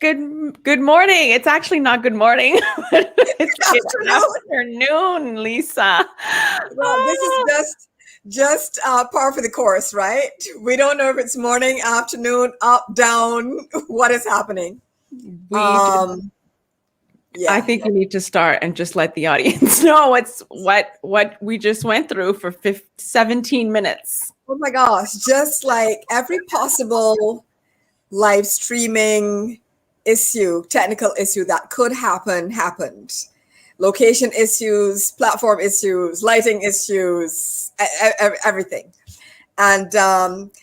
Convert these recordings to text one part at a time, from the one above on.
Good morning. It's actually not good morning. It's good Afternoon. afternoon, Lisa. Well, this is just par for the course, right? We don't know if it's morning, afternoon, up, down, what is happening. We just, Um, I yeah. think we need to start and just let the audience know what we just went through for 17 minutes. Oh my gosh, just like every possible live streaming issue, technical issue that could happen, happened. Location issues, platform issues, lighting issues, everything. And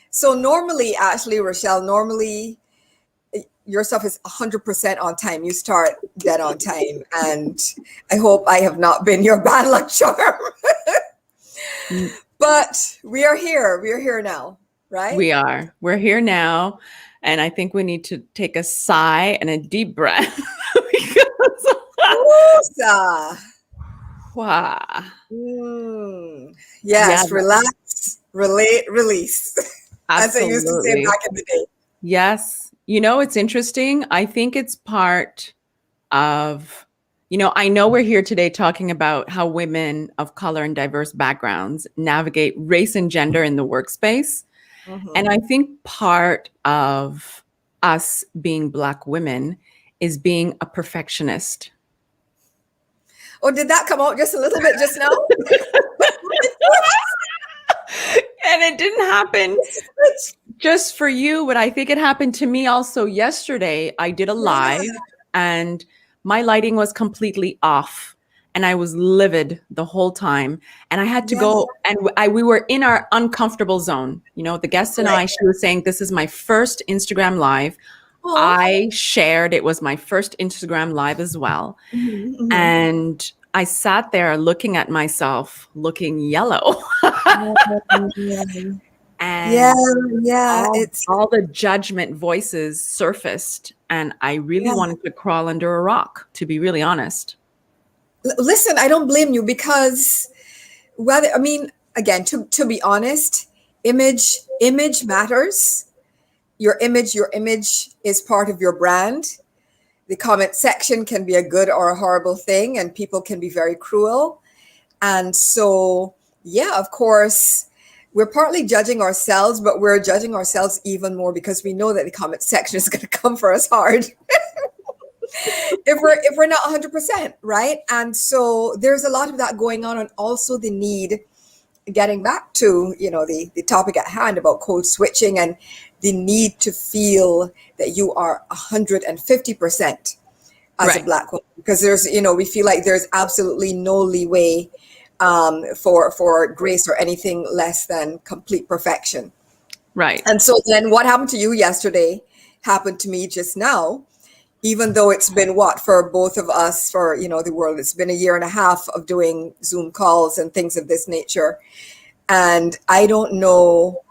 so normally, actually, Rochelle, normally your stuff is 100% on time. You start dead on time. And I hope I have not been your bad luck charm. But we are here. We are here now, right? We are. We're here now. And I think we need to take a sigh and a deep breath. because, Woo-sa. wow. Yeah, Yes, relax, relate, release, as I used to say absolutely. back in the day. Yes. It's interesting. I think it's part of, I know we're here today talking about how women of color and diverse backgrounds navigate race and gender in the workspace. And Mhm. I think part of us being Black women is being a perfectionist. Oh, did that come out just a little bit just now? And it didn't happen just for you, but I think it happened to me also yesterday. I did a live Yeah. and my lighting was completely off and I was livid the whole time. And I had to Yeah. go and we were in our uncomfortable zone. The guest and Right. I, she was saying, this is my first Instagram live. Oh. I shared it was my first Instagram live as well. Mhm. And I sat there looking at myself, looking yellow. Mhm. Yeah, And yeah, all, it's all the judgment voices surfaced. And I really yeah. wanted to crawl under a rock, to be really honest. Listen, I don't blame you because whether I mean, again, to be honest, image matters. Your image is part of your brand. The comment section can be a good or a horrible thing, and people can be very cruel. And so, yeah, of course, we're partly judging ourselves, but we're judging ourselves even more because we know that the comment section is going to come for us hard if we're not 100%, right? And so there's a lot of that going on, and also the need, getting back to the topic at hand about code switching and the need to feel that you are 150% as a Right. Black woman, because we feel like there's absolutely no leeway for grace or anything less than complete perfection. Right. And so then what happened to you yesterday happened to me just now, even though it's been what for both of us, for the world, it's been a year and a half of doing Zoom calls and things of this nature. And I don't know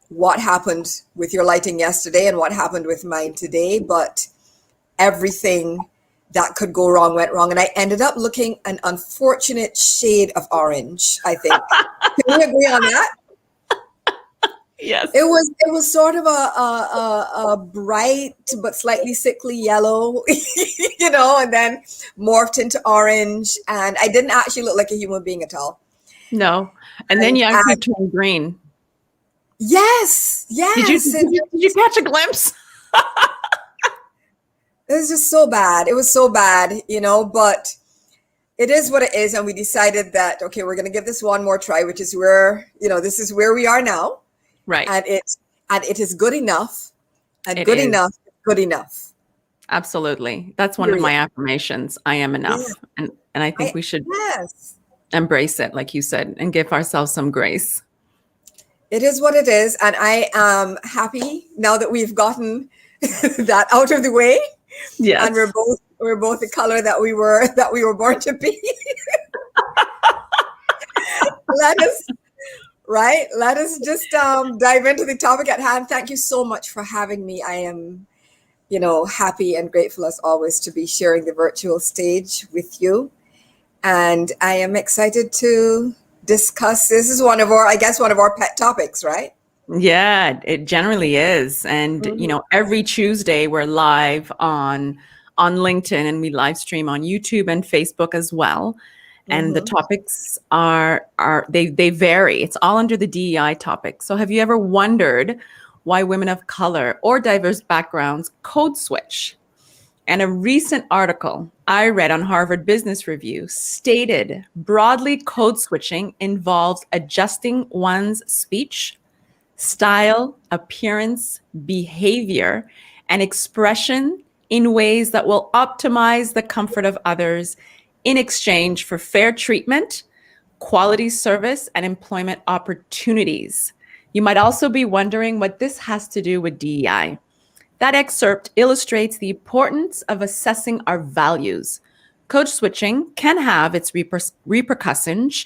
what happened with your lighting yesterday and what happened with mine today, but everything that could go wrong went wrong. And I ended up looking an unfortunate shade of orange, I think. Can we agree on that? Yes. It was sort of a bright but slightly sickly yellow, and then morphed into orange. And I didn't actually look like a human being at all. No. And then And you actually and turned green. yes, Did you yes. did you, did you catch a glimpse? It was just so bad. It was so bad, but it is what it is. And we decided that, okay, we're going to give this one more try, which is this is where we are now. Right. And it is good enough, and It good is. enough, good enough. Absolutely. That's one of my Period. affirmations. I am Yeah. enough. And I think we should Yes. embrace it, like you said, and give ourselves some grace. It is what it is. And I am happy now that we've gotten that out of the way. And Yes. we're both the color that we were born to be. Let us Right. Let us just dive into the topic at hand. Thank you so much for having me. I am, happy and grateful as always to be sharing the virtual stage with you. And I am excited to discuss. This is one of our pet topics, right? Yeah, it generally is. And Mhm, every Tuesday we're live on LinkedIn, and we live stream on YouTube and Facebook as well. And the mhm. topics they vary. It's all under the DEI topic. So have you ever wondered why women of color or diverse backgrounds code switch? And a recent article I read on Harvard Business Review stated broadly code switching involves adjusting one's speech, style, appearance, behavior, and expression in ways that will optimize the comfort of others in exchange for fair treatment, quality service, and employment opportunities. You might also be wondering what this has to do with DEI. That excerpt illustrates the importance of assessing our values. Code switching can have its repercussions,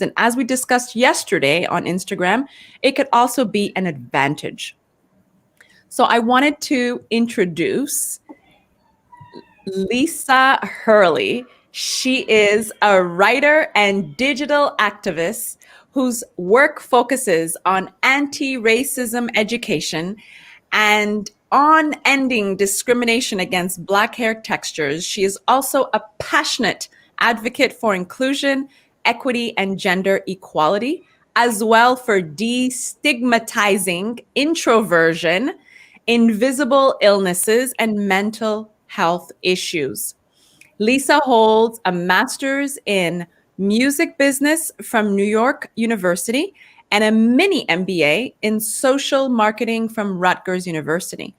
and as we discussed yesterday on Instagram, it could also be an advantage. So I wanted to introduce Lisa Hurley. She is a writer and digital activist whose work focuses on anti racism education and on ending discrimination against Black hair textures. She is also a passionate advocate for inclusion, equity, and gender equality, as well for destigmatizing introversion, invisible illnesses, and mental health issues. Lisa holds a master's in music business from New York University and a mini MBA in social marketing from Rutgers University.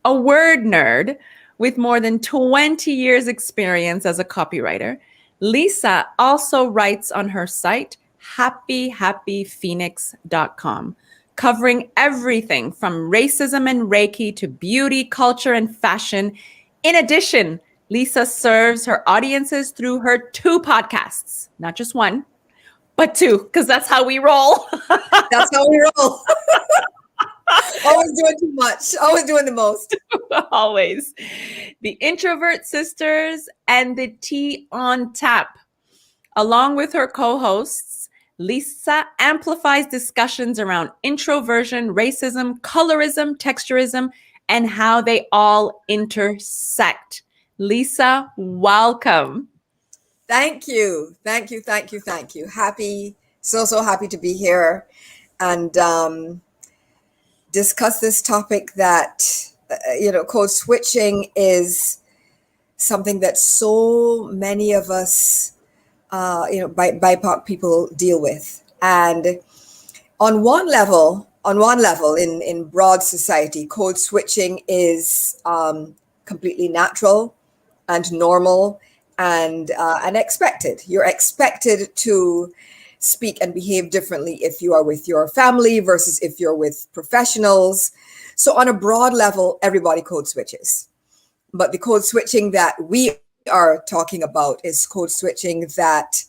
A word nerd with more than 20 years experience as a copywriter, Lisa also writes on her site happyhappyphoenix.com, covering everything from racism and Reiki to beauty, culture, and fashion. In addition, Lisa serves her audiences through her two podcasts, not just one, but two, because that's how we roll. That's how we roll. Always doing too much. Always doing the most. Always. The Introvert Sisters and the Tea on Tap. Along with her co hosts, Lisa amplifies discussions around introversion, racism, colorism, texturism, and how they all intersect. Lisa, welcome. Thank you. Thank you. Thank you. Thank you. Happy, so happy to be here and discuss this topic that, code switching is something that so many of us, BIPOC people deal with. And on one level in broad society, code switching is completely natural and normal and expected. You're expected to speak and behave differently if you are with your family versus if you're with professionals. So on a broad level, everybody code switches. But the code switching that we are talking about is code switching that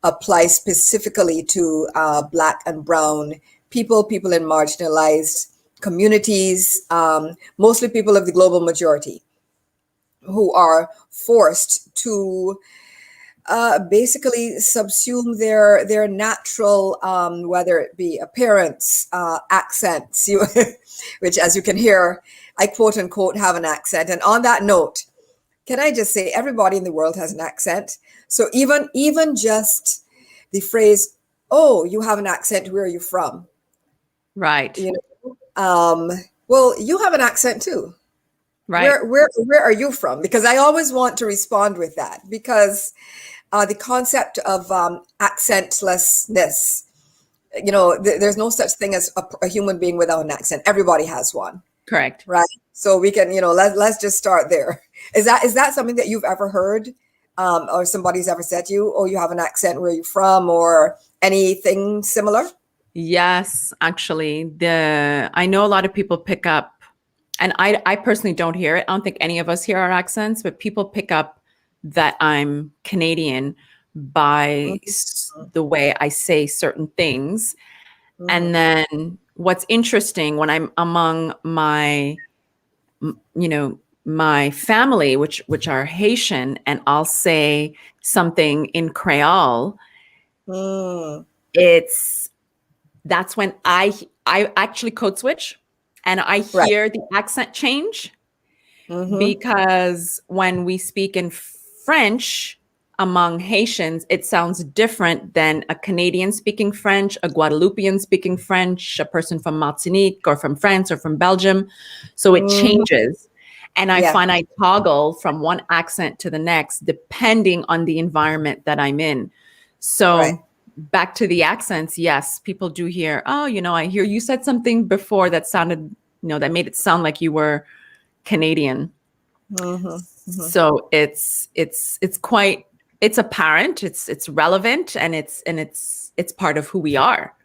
applies specifically to Black and Brown people in marginalized communities, mostly people of the global majority, who are forced to basically subsume their natural, whether it be appearance, accents, which, as you can hear, I quote unquote have an accent. And on that note, can I just say everybody in the world has an accent? So even just the phrase, "Oh, you have an accent. Where are you from?" Right, You know, well, you have an accent too. right. Where are you from? Because I always want to respond with that because the concept of accentlessness, there's no such thing as a human being without an accent. Everybody has one, Correct. right? So we can, let's just start there. Is that something that you've ever heard, or somebody's ever said to you, "Oh, you have an accent. Where are you from?" or anything similar? Yes, actually, the I know a lot of people pick up, and I personally don't hear it. I don't think any of us hear our accents, but people pick up that I'm Canadian by the way I say certain things. Mhm. And then what's interesting when I'm among my family, which are Haitian, and I'll say something in Creole, Mm. it's that's when I actually code switch and I Right. hear the accent change Mm-hmm. because when we speak in French among Haitians, it sounds different than a Canadian speaking French, a Guadeloupean speaking French, a person from Martinique or from France or from Belgium. So it Mm-hmm. changes. And I Yeah. find I toggle from one accent to the next depending on the environment that I'm in. Right. So back to the accents, yes, people do hear, oh, I hear you said something before that sounded, that made it sound like you were Canadian. Mm-hmm. Mm-hmm. So it's quite it's apparent, it's relevant, and it's part of who we are.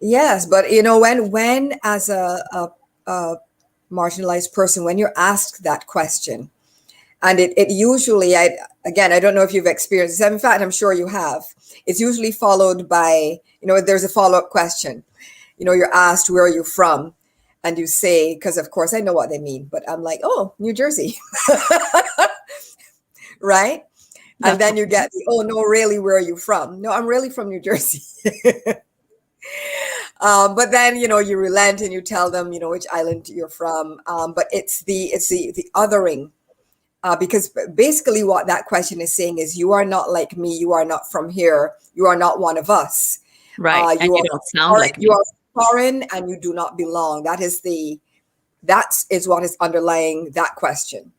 Yes, but when as a marginalized person, when you're asked that question, and it usually, I don't know if you've experienced this. In fact, I'm sure you have. It's usually followed by, there's a follow-up question. You're asked, where are you from? And you say, because of course I know what they mean, but I'm like, oh, New Jersey, right? And That's then you get the, oh no, really, where are you from? No, I'm really from New Jersey. But then you relent and you tell them which island you're from. But it's the othering, because basically what that question is saying is, you are not like me, you are not from here, you are not one of us. right. And You you are don't sound foreign, like you me. are foreign, and you do not belong. That is what is underlying that question,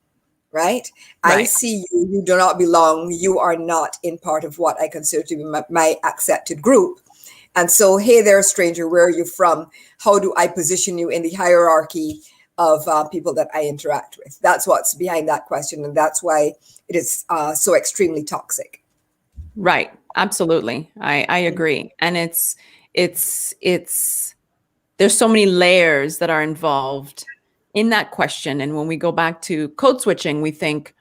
right? I Right. see you, you do not belong, you are not in part of what I consider to be my accepted group. And so, hey there, stranger, where are you from? How do I position you in the hierarchy of people that I interact with? That's what's behind that question. And that's why it is so extremely toxic. Right. Absolutely. I agree. And it's there's so many layers that are involved in that question. And when we go back to code switching, we think,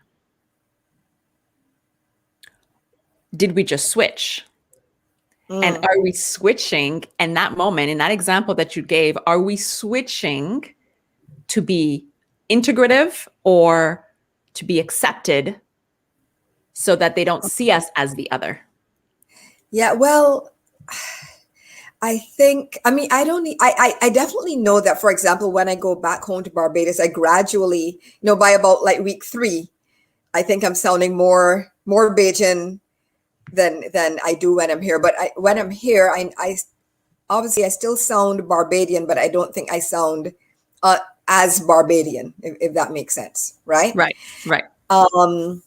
did we just switch? And Mm. are we switching in that moment, in that example that you gave, are we switching to be integrative or to be accepted so that they don't see us as the other? Yeah, well, I think, I mean, I don't need, I definitely know that, for example, when I go back home to Barbados, I gradually, by about like week 3, I think I'm sounding more Bajan than I do when I'm here. But when I'm here, I obviously I still sound Barbadian, but I don't think I sound uh, as Barbadian, if that makes sense, right? Right, right, Um,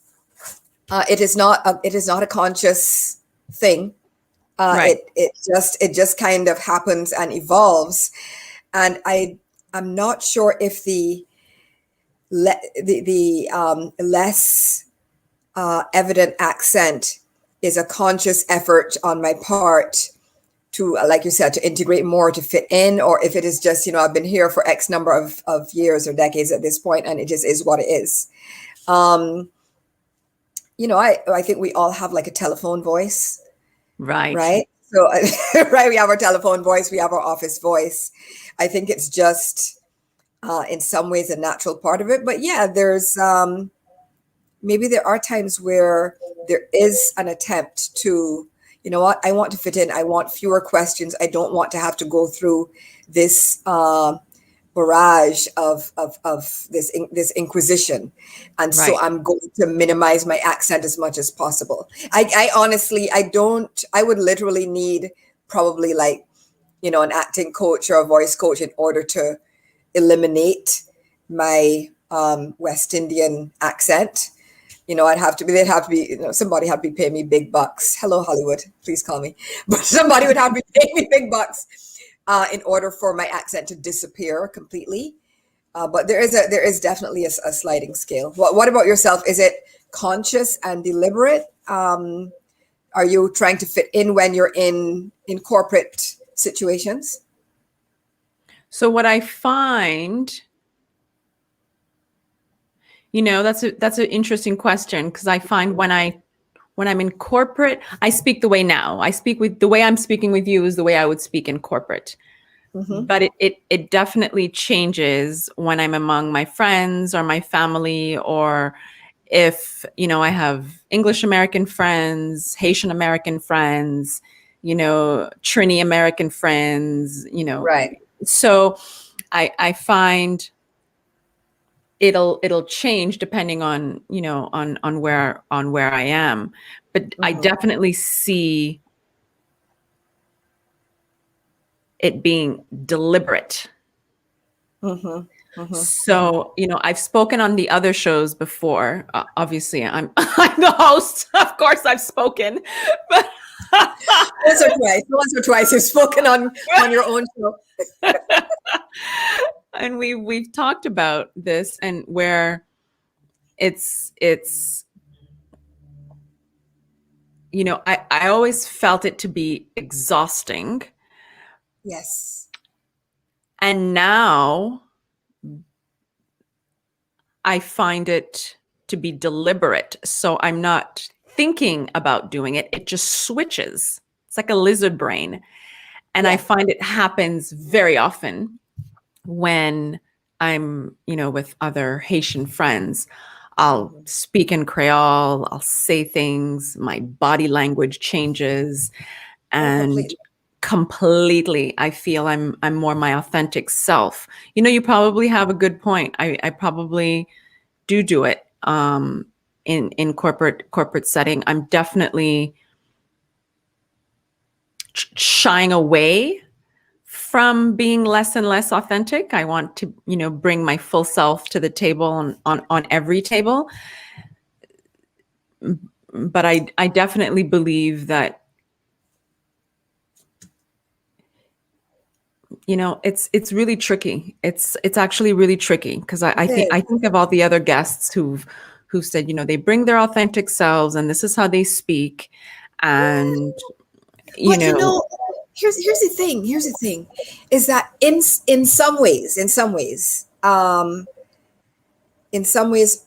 it is not a conscious thing. right, It just kind of happens and evolves, and I'm not sure if the less evident accent is a conscious effort on my part to, like you said, to integrate more, to fit in, or if it is just, I've been here for X number of years or decades at this point, and it just is what it is. Um, I think we all have like a telephone voice, right, right? So, right, we have our telephone voice, we have our office voice. I think it's just, in some ways, a natural part of it. But yeah, maybe there are times where there is an attempt to, what, I want to fit in, I want fewer questions, I don't want to have to go through this barrage of this inquisition, and so right. I'm going to minimize my accent as much as possible. I honestly, I would literally need probably like, an acting coach or a voice coach in order to eliminate my West Indian accent. They'd have to be, somebody had to be paying me big bucks. Hello, Hollywood, please call me. But somebody would have to be paying me big bucks in order for my accent to disappear completely. But there is definitely a sliding scale. What about yourself? Is it conscious and deliberate? Are you trying to fit in when you're in corporate situations? So what I find, that's an interesting question because I find when I'm in corporate, I speak the way now. I speak with the way I'm speaking with you is the way I would speak in corporate. Mm-hmm. But it definitely changes when I'm among my friends or my family, or if, I have English American friends, Haitian American friends, Trini American friends, Right. So I find it'll change depending on, on where I am. But I Mm-hmm. definitely see it being deliberate. Mm-hmm. Mm-hmm. So, I've spoken on the other shows before. Obviously, I'm I'm the host. Of course, I've spoken, but Once or twice you've spoken on your own show. and we've talked about this, and where it's I always felt it to be exhausting, Yes. and now I find it to be deliberate. So I'm not thinking about doing it. It just switches. It's like a lizard brain. And I Yeah. find it happens very often when I'm, with other Haitian friends. I'll Mm-hmm. speak in Creole, I'll say things, my body language changes, Oh, and completely. completely I feel I'm more my authentic self. You probably have a good point. I probably do it in corporate setting. I'm definitely shying away from being less and less authentic. I want to, bring my full self to the table on every table. But I definitely believe that, it's really tricky. It's actually really tricky because I It think is. I think of all the other guests who said, they bring their authentic selves and this is how they speak. And, you But know, here's the thing. Here's the thing, is that in in some ways,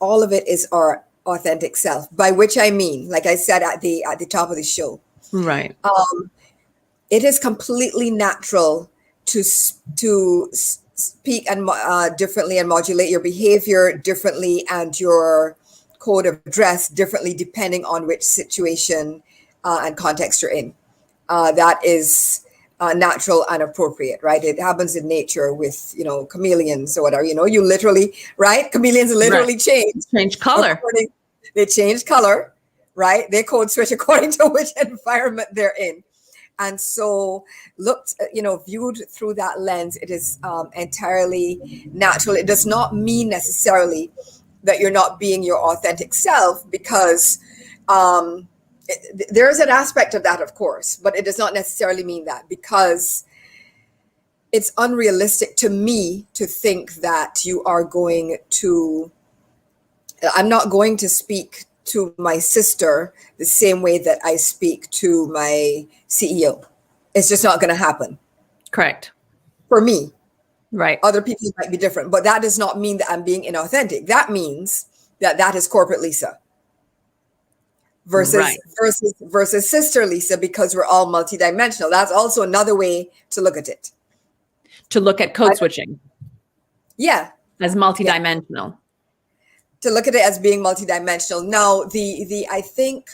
all of it is our authentic self. By which I mean, like I said at the top of the show, right, it is completely natural to speak and differently and modulate your behavior differently and your code of dress differently depending on which situation and context you're in. That is natural and appropriate, right? It happens in nature with chameleons or whatever. You literally, right? Chameleons right. literally change Change color. according. They change color, right? They code switch according to which environment they're in. And so, viewed through that lens, it is entirely natural. It does not mean necessarily that you're not being your authentic self, because there is an aspect of that, of course, but it does not necessarily mean that, because it's unrealistic to me to think that you are going to. I'm not going to speak to my sister the same way that I speak to my CEO. It's just not going to happen Correct. for me. Right. Other people might be different, but that does not mean that I'm being inauthentic. That means that is corporate Lisa versus Right. versus sister Lisa, because we're all multidimensional. That's also another way to look at it. To look at code switching Yeah, as yeah. multidimensional. To look at it as being multidimensional. Now, the I think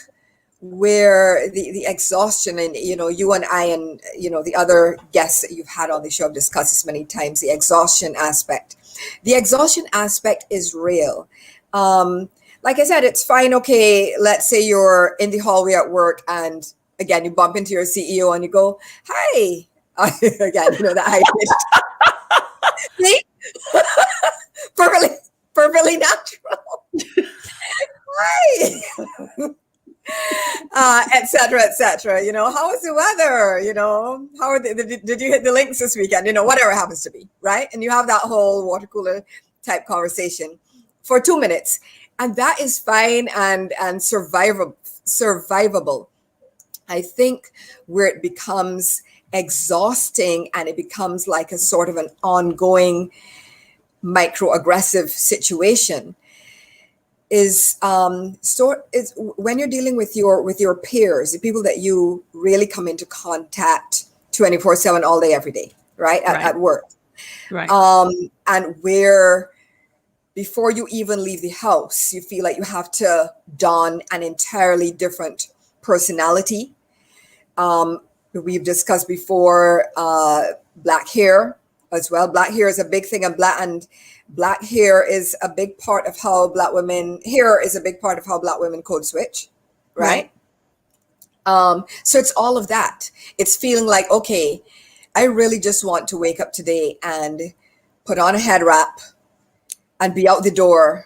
where the exhaustion, and you and I and the other guests that you've had on the show have discussed this many times, the exhaustion aspect. The exhaustion aspect is real. Like I said, it's fine. Okay, let's say you're in the hallway at work, and again you bump into your CEO and you go, "Hi." Again, that high pitched. See? perfectly perfectly natural. Hi. Et cetera, et cetera. How is the weather? How are did you hit the links this weekend? Whatever it happens to be, right? And you have that whole water cooler type conversation for 2 minutes, and that is fine and survivable. I think where it becomes exhausting and it becomes like a sort of an ongoing microaggressive situation is when you're dealing with your peers, the people that you really come into contact 24/7 all day every day, right, Right. at work, Right. and where before you even leave the house you feel like you have to don an entirely different personality. We've discussed before black hair, as well. Black hair is a big thing, and black hair is a big part of how black women hair is a big part of how black women code switch, right? Right. So it's all of that. It's feeling like, okay, I really just want to wake up today and put on a head wrap and be out the door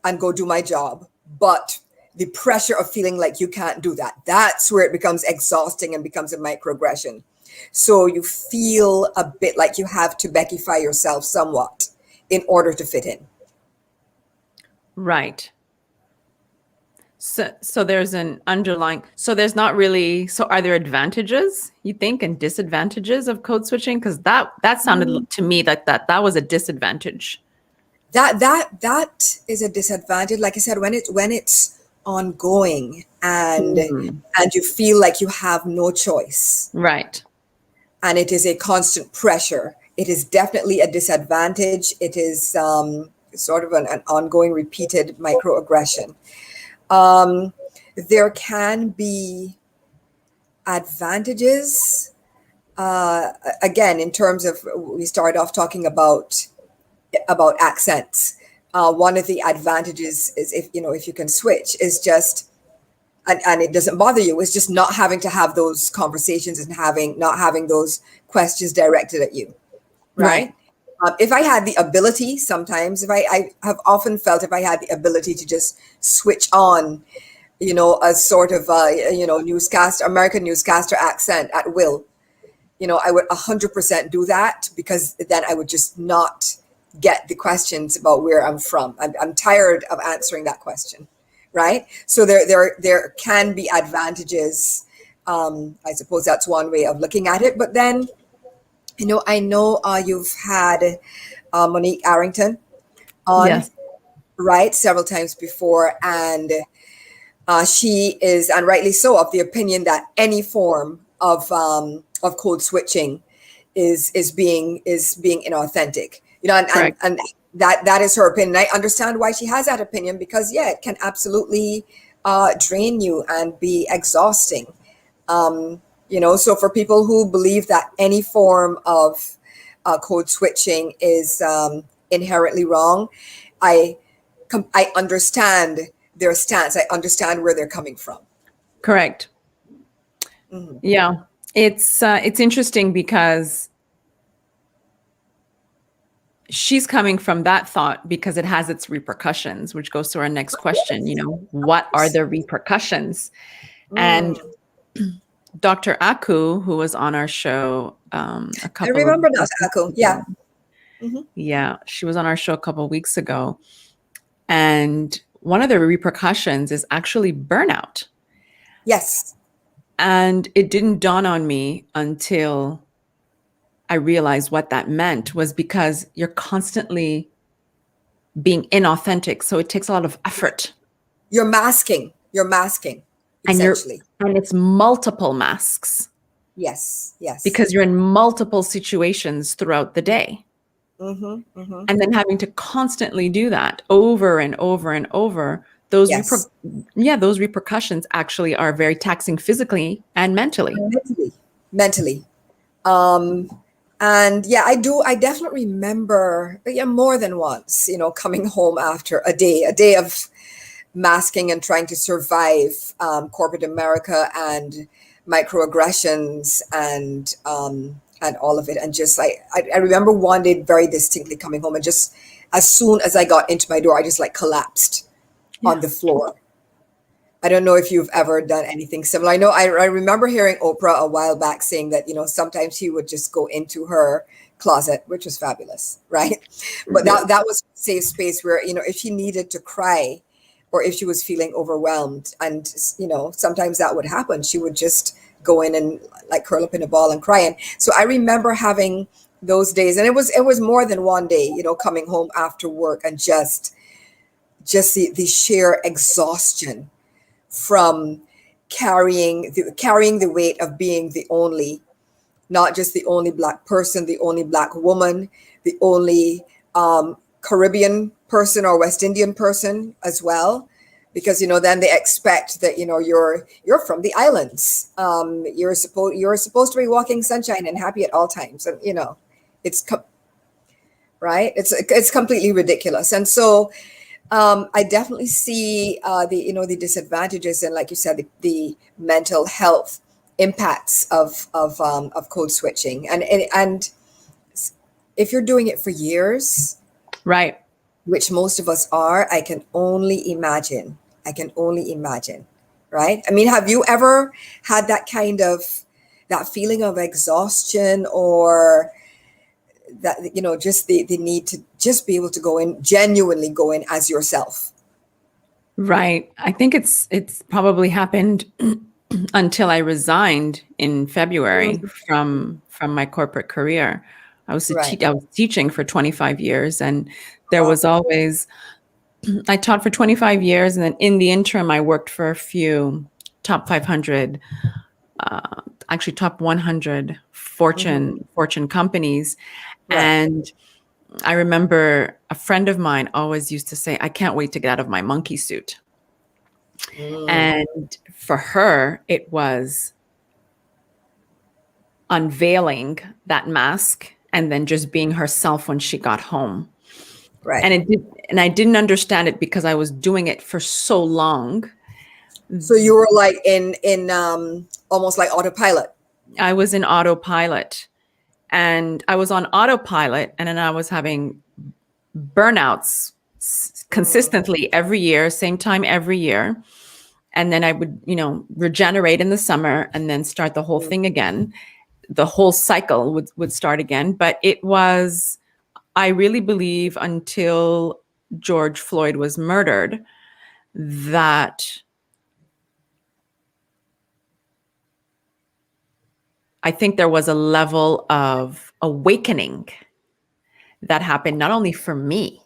and go do my job. But the pressure of feeling like you can't do that, that's where it becomes exhausting and becomes a microaggression. So you feel a bit like you have to Beckyfy yourself somewhat in order to fit in. Right. So there's an underlying, so there's not really, so are there advantages, you think, and disadvantages of code switching? Because that sounded to me like that was a disadvantage. That is a disadvantage. Like I said, when it's ongoing and Mhm. you feel like you have no choice Right. and it is a constant pressure, it is definitely a disadvantage. It is sort of an ongoing repeated microaggression. There can be advantages, again, in terms of, we started off talking about accents. One of the advantages is, if you can switch, is just, and it doesn't bother you, is just not having to have those conversations and not having those questions directed at you, Right. right? If I had the ability, sometimes, if I have often felt, if I had the ability to just switch on, a sort of, American newscaster accent at will, I would 100% do that, because then I would just not get the questions about where I'm from. I'm tired of answering that question, right? So there can be advantages. I suppose that's one way of looking at it. But then, I know you've had Monique Arrington on, Yes. right, several times before, and she is, and rightly so, of the opinion that any form of code switching is being inauthentic. And Correct. and that is her opinion. I understand why she has that opinion, because yeah, it can absolutely drain you and be exhausting. So for people who believe that any form of code switching is inherently wrong, I I understand their stance. I understand where they're coming from. Correct. Mhm. Yeah. It's interesting because she's coming from that thought because it has its repercussions, which goes to our next question. What are the repercussions? And Mm. Dr. Aku, who was on our show a I couple of remember that, weeks Akko. Yeah. ago. Hmm. Yeah, she was on our show a couple of weeks ago. And one of the repercussions is actually burnout. Yes. And it didn't dawn on me until I realized what that meant, was because you're constantly being inauthentic. So it takes a lot of effort. You're masking. You're masking, And essentially. it's multiple masks Yes. Yes. because you're in multiple situations throughout the day. Mm-hmm. Mm-hmm. And then having to constantly do that over and over and over, Yes. those repercussions actually are very taxing physically and mentally. Mentally. Mentally. Um, and yeah, I definitely remember, yeah, more than once, coming home after a day of masking and trying to survive corporate America and microaggressions and all of it. And just like, I remember one day very distinctly coming home, and just as soon as I got into my door, I just like collapsed Yeah. on the floor. I don't know if you've ever done anything similar. I know I remember hearing Oprah a while back saying that, sometimes she would just go into her closet, which was fabulous, right? But that was a safe space where, if she needed to cry, or if she was feeling overwhelmed, and, sometimes that would happen, she would just go in and like curl up in a ball and cry. And so I remember having those days, and it was more than one day, coming home after work, and just the sheer exhaustion from carrying the weight of being the only, not just the only Black person, the only Black woman, the only Caribbean person or West Indian person as well, because then they expect that you're from the islands. You're supposed to be walking sunshine and happy at all times, and it's right? It's completely ridiculous. And so I definitely see the disadvantages and, like you said, the mental health impacts of code switching. And if you're doing it for years, Right. which most of us are, I can only imagine. I can only imagine, right? I mean, have you ever had that feeling of exhaustion, or that, just the need to just be able to genuinely go in as yourself? Right. I think it's probably happened until I resigned in February Mhm. from my corporate career. Right. I was teaching for 25 years, and there Wow. was always I taught for 25 years, and then in the interim I worked for a few top 500, actually top 100 Hmm. Fortune companies. Right. And I remember a friend of mine always used to say, I can't wait to get out of my monkey suit. Mm. And for her, it was unveiling that mask and then just being herself when she got home. Right. And I didn't understand it because I was doing it for so long. So you were like in almost like autopilot. I was in autopilot, and I was on autopilot, and then I was having burnouts Mm. consistently every year, same time every year. And then I would, regenerate in the summer and then start the whole Mm. thing again. The whole cycle would start again. But it was, I really believe, until George Floyd was murdered, that I think there was a level of awakening that happened not only for me,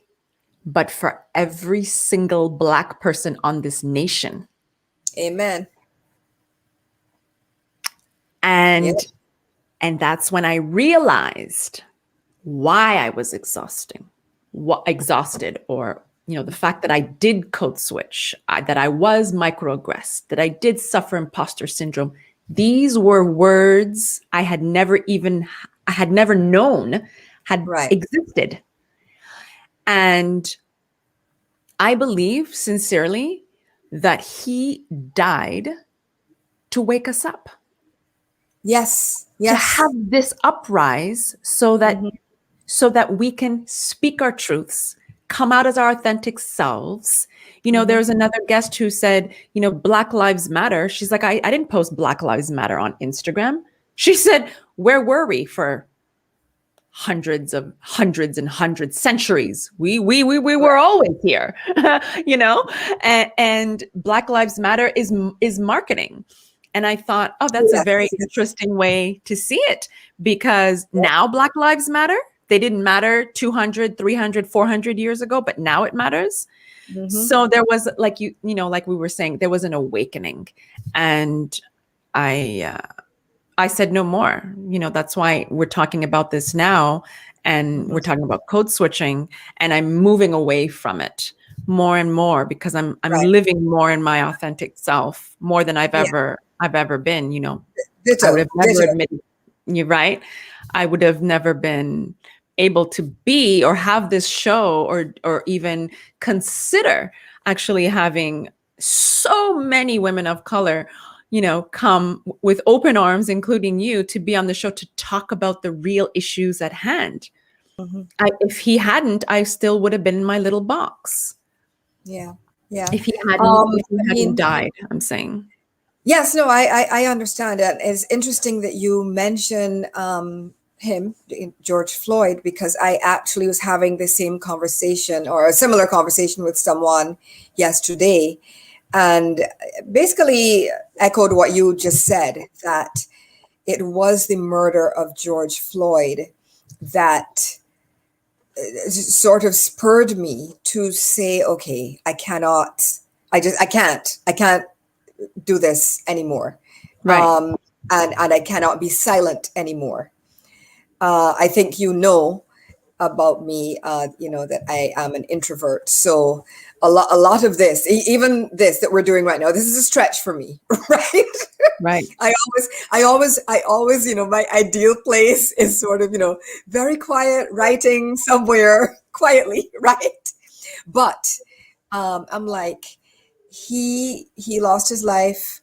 but for every single Black person on this nation. Amen. Yeah. And that's when I realized why I was exhausted, or the fact that I did code switch, that I was microaggressed, that I did suffer imposter syndrome. These were words I had never known had Right. existed. And I believe sincerely that he died to wake us up, Yes. to have Yes. this uprise Hmm. so that we can speak our truths, come out as our authentic selves. There Hmm. was another guest who said, Black Lives Matter. She's like, I didn't post Black Lives Matter on Instagram. She said, where were we for hundreds and hundreds centuries? We were Right. always here, you know. And Black Lives Matter is marketing. And I thought, oh, that's a Yes. very Yes. interesting way to see it, because now Black Lives Matter. They didn't matter 200, 300, 400 years ago, but now it matters. Hmm. So there was, like like we were saying, there was an awakening. And I I said no more. That's why we're talking about this now, and Hmm. we're talking about code switching, and I'm moving away from it more and more, because I'm Right. living more in my authentic self, more than Yeah. I've ever been. I would Ditto. have never Ditto. admitted, you're right. I would have never been able to be or have this show, or even consider actually having so many women of color, come with open arms, including you, to be on the show to talk about the real issues at hand. Hmm. If he hadn't, I still would have been in my little box. Yeah. Yeah. If he I hadn't mean, died, I'm saying. yes, no, I understand that. It's interesting that you mention him, George Floyd, because I actually was having the same conversation or a similar conversation with someone yesterday, and basically echoed what you just said, that it was the murder of George Floyd that sort of spurred me to say, okay, I can't do this anymore. Right. um, and I cannot be silent anymore. I think about me, that I am an introvert. So a lot of this, even this that we're doing right now, this is a stretch for me, right? Right. I always, my ideal place is sort of, very quiet, writing somewhere quietly, right? But I'm like, he lost his life,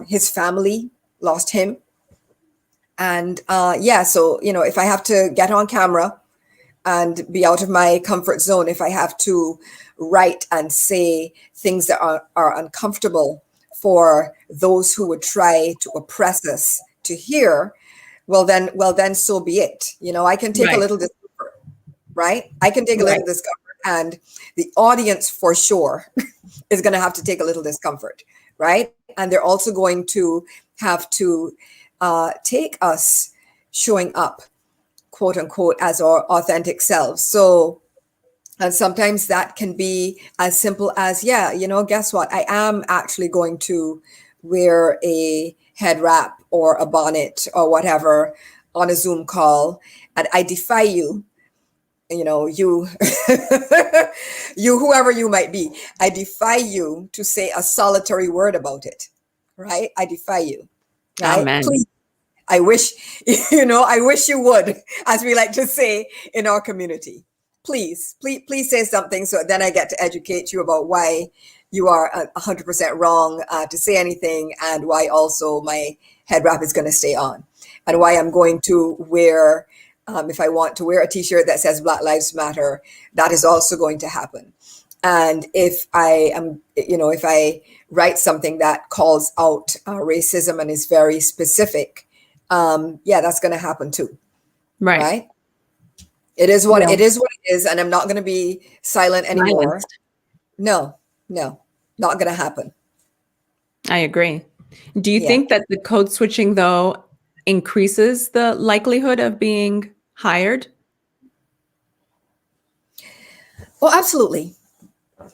his family lost him, and yeah. So if I have to get on camera and be out of my comfort zone, if I have to write and say things that are uncomfortable for those who would try to oppress us to hear, well then so be it. I can take a Right. little discomfort, right? I can take a Right. little discomfort, and the audience for sure is going to have to take a little discomfort, right? And they're also going to have to take us showing up, quote unquote, as our authentic selves. So, and sometimes that can be as simple as, yeah, guess what? I am actually going to wear a head wrap or a bonnet or whatever on a Zoom call. And I defy you, you, you, whoever you might be, I defy you to say a solitary word about it, right? I defy you, right? Amen. Please. I wish, I wish you would, as we like to say in our community. Please say something so then I get to educate you about why you are 100% wrong to say anything, and why also my head wrap is going to stay on, and why I'm going to wear, if I want to wear a t-shirt that says Black Lives Matter, that is also going to happen. And if I am, if I write something that calls out racism and is very specific, yeah, that's going to happen too, Right. right? It is what Yeah. it is, what it is, and I'm not going to be silent anymore. Silenced. No, no, not going to happen. I agree. Do you Yeah. think that the code switching, though, increases the likelihood of being hired? Well, absolutely.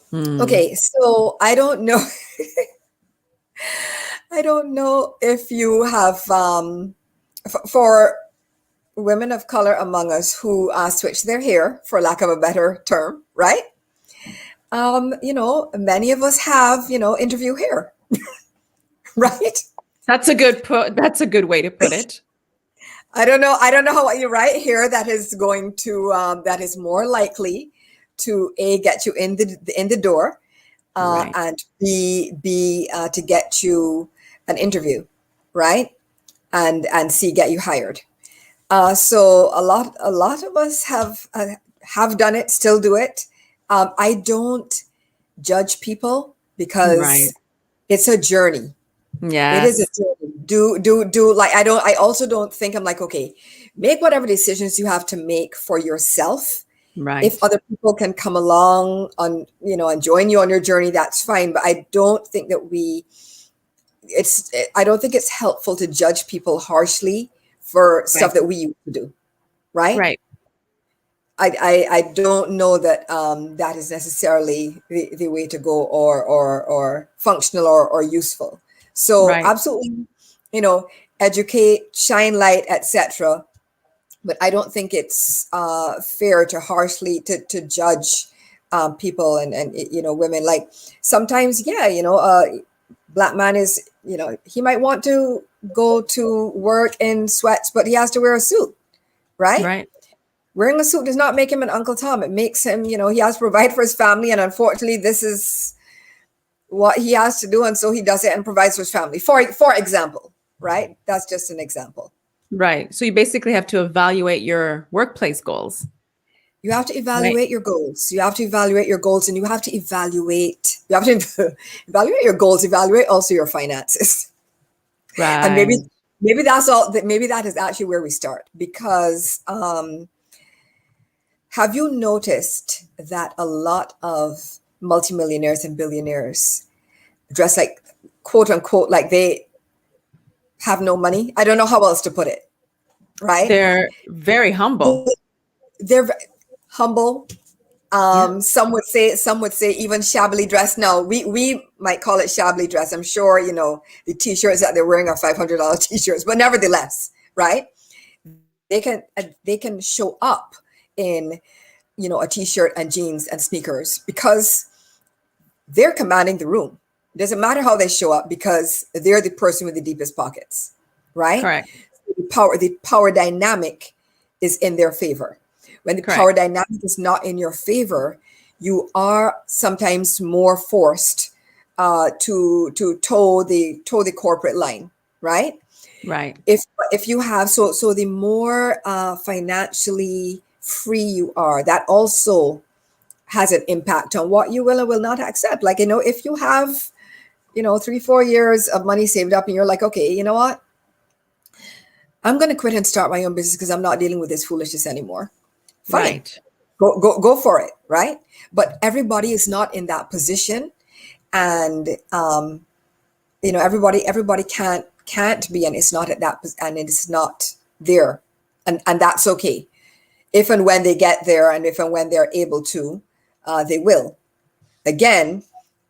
Hmm. Okay, so I don't know. I don't know if you have, for women of color among us who switch their hair, for lack of a better term, right? Many of us have, interview hair, right? That's a good way to put it. I don't know how you write here that is going to that is more likely to get you in the door, Right. and b to get you an interview, right? And get you hired. So a lot of us have done it, still do it. I don't judge people Right. because it's a journey. It is a Yes. journey. Do like I also don't think I'm like, okay, make whatever decisions you have to make for yourself. If Right. other people can come along on, and join you on your journey, that's fine. But I don't think that I don't think it's helpful to judge people harshly for Right. stuff that we used to do, right? Right. I don't know that that is necessarily the way to go, or functional, or useful. So Right. absolutely, educate, shine light, etc. But I don't think it's fair to harshly to judge people, and women. Like sometimes, yeah, black man is, he might want to go to work in sweats, but he has to wear a suit, right? Right. Wearing a suit does not make him an Uncle Tom. It makes him, he has to provide for his family. And unfortunately, this is what he has to do. And so he does it and provides for his family. For example, right? That's just an example. Right. So you basically have to evaluate your workplace goals. You have to Right. evaluate your goals. You have to evaluate your goals, and you have to evaluate, evaluate your goals, evaluate also your finances. And maybe, Right. maybe that's all that, maybe that is actually where we start, because, have you noticed that a lot of multimillionaires and billionaires dress like, quote unquote, like they have no money? I don't know how else to put it, right? They're very humble. They're humble. Yeah. Some would say even shabbily dressed. Now we might call it shabbily dressed. I'm sure the t-shirts that they're wearing are $500 t-shirts, but nevertheless, right? They can show up in, a t-shirt and jeans and sneakers because they're commanding the room. It doesn't matter how they show up because they're the person with the deepest pockets, right? Correct. The power dynamic is in their favor. When the power Correct. dynamic is not in your favor, you are sometimes more forced to toe the corporate line, right? Right. If you have so the more financially free you are, that also has an impact on what you will and will not accept. Like, if you have 3-4 years of money saved up and you're like, okay, you know what, I'm going to quit and start my own business because I'm not dealing with this foolishness anymore. Fine, Right. go for it, right? But everybody is not in that position, and everybody can't be, and it's not at that, and it's not there, and that's okay. If and when they get there, and if and when they're able to, they will. Again,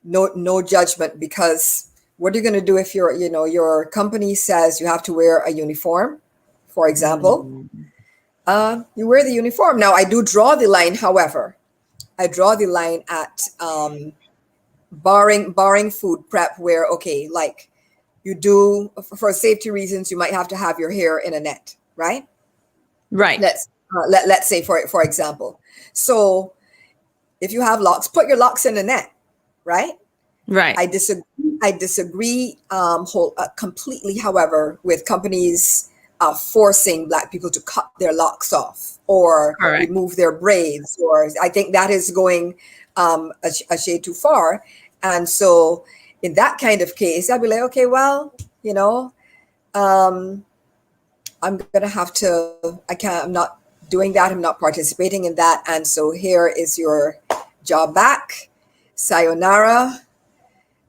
no judgment, because what are you going to do if your company says you have to wear a uniform, for example? Mm. You wear the uniform. Now, I do draw the line. However, I draw the line at barring food prep, where, okay, like, you do, for safety reasons, you might have to have your hair in a net, right? Right. Let's say, for example. So if you have locks, put your locks in a net, right? Right. I disagree completely, however, with companies forcing Black people to cut their locks off or Correct. remove their braids, or I think that is going a shade too far. And so in that kind of case, I'd be like, okay, well, um, I'm gonna have to. I'm not doing that. I'm not participating in that. And so here is your job back. Sayonara.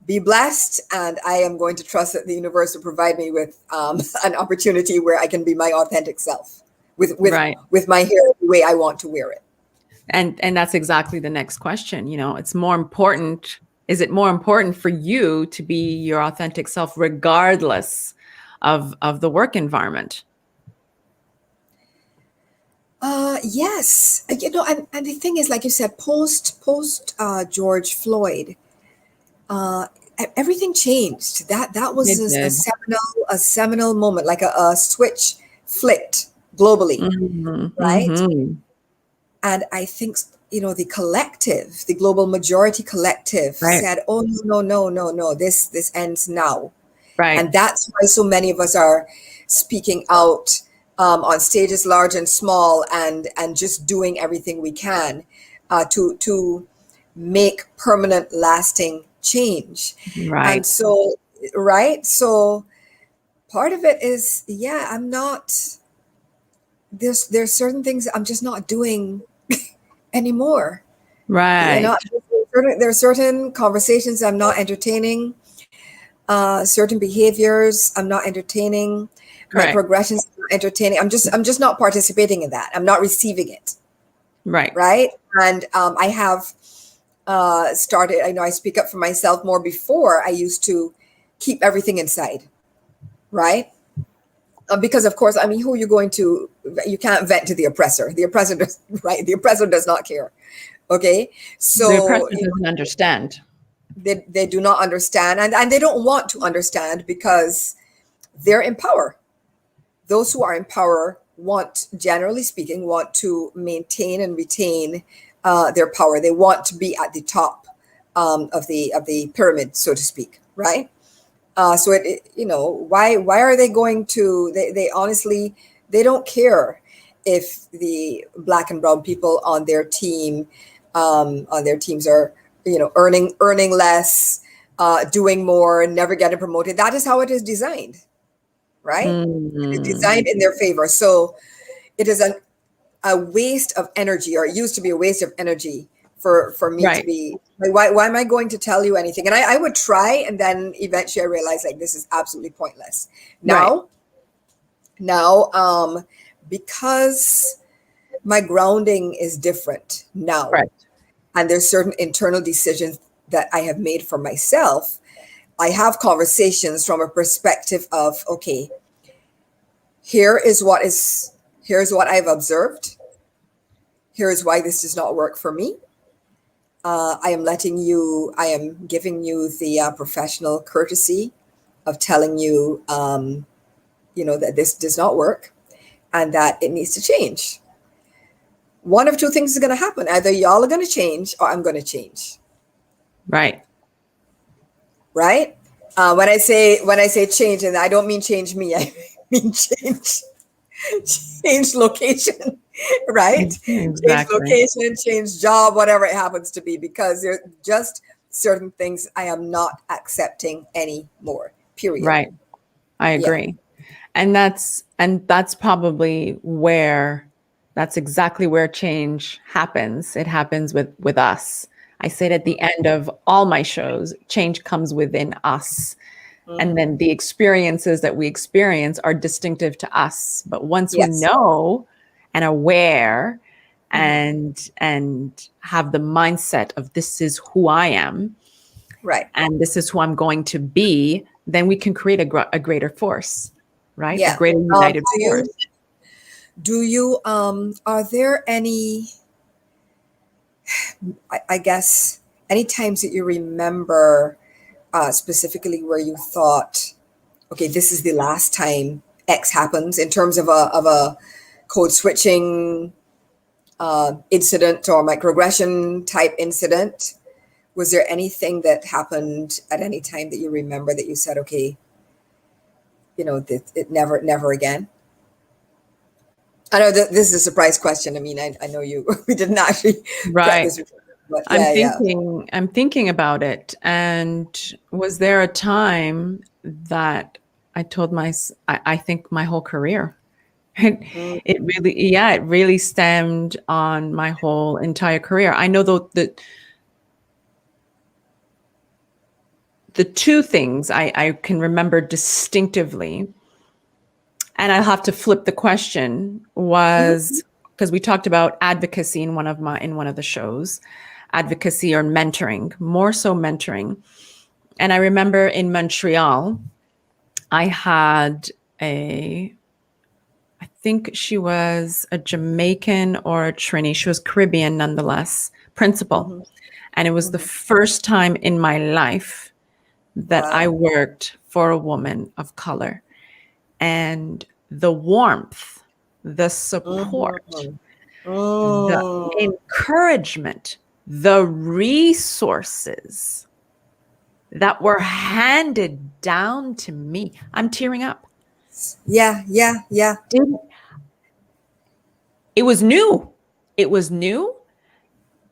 Be blessed, and I am going to trust that the universe will provide me with an opportunity where I can be my authentic self Right. with my hair the way I want to wear it. And that's exactly the next question. It's more important. Is it more important for you to be your authentic self regardless of the work environment? Yes, and the thing is, like you said, post George Floyd, everything changed. That was It did. a seminal moment, like a switch flicked globally, Hmm. right? Hmm. And I think, the global majority collective Right. said, oh, no, no, no, no, no, this ends now. Right. And that's why so many of us are speaking out on stages large and small, and just doing everything we can to make permanent, lasting change. And Right. so, right? So part of it is, yeah, I'm not, there's certain things I'm just not doing anymore. Right. There are certain conversations I'm not entertaining, certain behaviors I'm not entertaining, Correct. microaggressions I'm not entertaining. I'm just not participating in that. I'm not receiving it, Right. right? And I have started. I know I speak up for myself more. Before, I used to keep everything inside, right? Because of course, I mean, who are you going to? You can't vent to the oppressor. The oppressor does, right? The oppressor does not care. Okay, The oppressor so doesn't understand. they do not understand, and they don't want to understand because they're in power. Those who are in power generally speaking, want to maintain and retain their power. They want to be at the top of the pyramid, so to speak, right? So why are they going to? They honestly, they don't care if the Black and brown people on their teams are earning less, doing more, never getting promoted. That is how it is designed, right? It is Mm. designed in their favor. So it is a waste of energy, or it used to be a waste of energy for me to Right. be like, why am I going to tell you anything? And I would try, and then eventually I realized, like, this is absolutely pointless. Right. Now, because my grounding is different now, Right. and there's certain internal decisions that I have made for myself, I have conversations from a perspective of, okay, here is what I've observed. Here's why this does not work for me. I am giving you the professional courtesy of telling you, that this does not work and that it needs to change. One of two things is going to happen. Either y'all are going to change or I'm going to change. Right. Right. When I say change, and I don't mean change me, I mean change location, right? Change Exactly. location, change job, whatever it happens to be, because there's just certain things I am not accepting anymore. Period. Right. I Yeah. agree. And that's probably where, that's exactly where change happens. It happens with us. I say it at the end of all my shows, change comes within us. And then the experiences that we experience are distinctive to us. But once we Yes. know and aware and have the mindset of this is who I am Right. and this is who I'm going to be, then we can create a greater force, right? A Yeah. greater united force. Are there any, I guess, any times that you remember specifically where you thought, okay, this is the last time X happens, in terms of a code switching incident or microaggression type incident? Was there anything that happened at any time that you remember that you said, okay, it never again? I know that this is a surprise question. I mean, I know we didn't actually prep Right. this, but yeah. I'm thinking about it. And was there a time that I told I think my whole career, Mm, it really stemmed on my whole entire career. I know the two things I can remember distinctively, and I'll have to flip the question, was because we talked about advocacy in one of the shows, advocacy or mentoring, more so mentoring. And I remember in Montreal, I had I think she was a Jamaican or a Trini. She was Caribbean nonetheless, principal. mhm, And it was the mhm. first time in my life that I Wow. worked for a woman of color. And the warmth, the support, Mhm. the Mm. encouragement, the resources that were handed down to me. I'm tearing up. Yeah. Didn't It was new. It was new.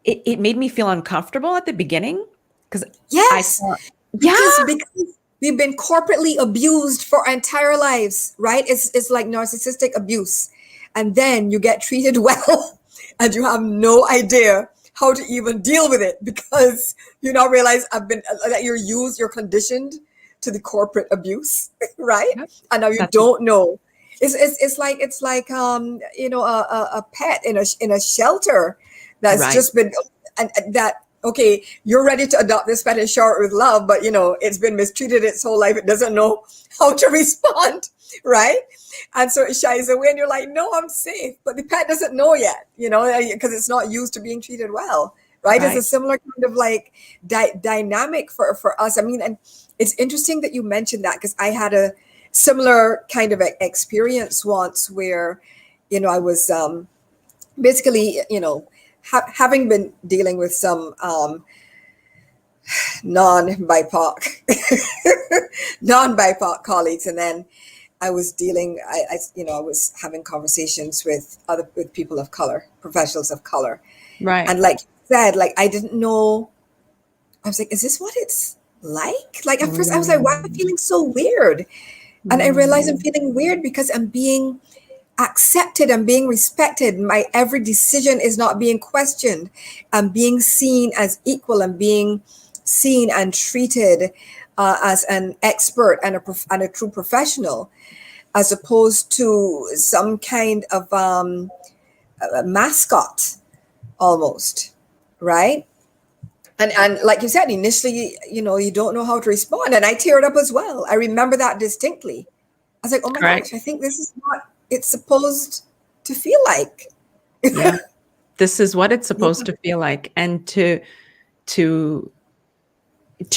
It made me feel uncomfortable at the beginning because I Yes, thought, yeah, because we've been corporately abused for our entire lives, right? It's like narcissistic abuse, and then you get treated well, and you have no idea how to even deal with it, because you now realize that you're conditioned to the corporate abuse, right? yep, And now you that's don't know. It's like a pet in a shelter that's right, just been, and that, okay, you're ready to adopt this pet and shower it with love, but it's been mistreated its whole life. It doesn't know how to respond, right? And so it shies away, and you're like, no, I'm safe. But the pet doesn't know yet, because it's not used to being treated well, right? It's a right, similar kind of like dynamic for us. I mean, and it's interesting that you mentioned that, because I had a similar kind of experience once where, I was basically, having been dealing with some non-BIPOC non-BIPOC colleagues, and then I was I was having conversations with people of color, professionals of color, right, and like you said, like I didn't know. I was like, is this what it's like? Like at first, I was like, why am I mm, feeling so weird? And I realized I'm mm, feeling weird because I'm being accepted, I'm being respected. My every decision is not being questioned. I'm being seen as equal. I'm being seen and treated as an expert and a true professional, as opposed to some kind of a mascot almost, right? And like you said, initially, you don't know how to respond. And I teared up as well. I remember that distinctly. I was like, oh my correct, gosh, I think this is what it's supposed to feel like. yeah, This is what it's Yeah. supposed to feel like. And to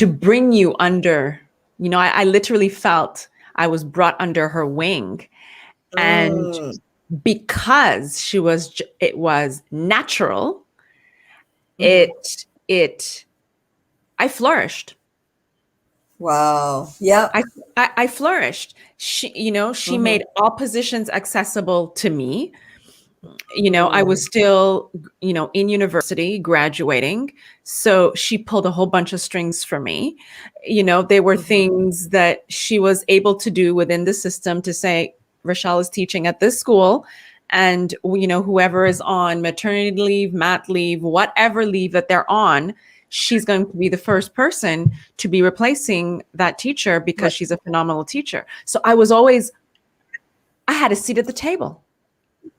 bring you under, I literally felt I was brought under her wing. And Mm. because it was natural, Hmm. it I flourished. Wow. Yeah. I flourished. She Hmm. made all positions accessible to me. I Mm. was still, in university graduating. So she pulled a whole bunch of strings for me. There were Hmm. things that she was able to do within the system to say, Rochelle is teaching at this school. And, whoever is on maternity leave, mat leave, whatever leave that they're on, she's going to be the first person to be replacing that teacher because Right. she's a phenomenal teacher. So I had a seat at the table.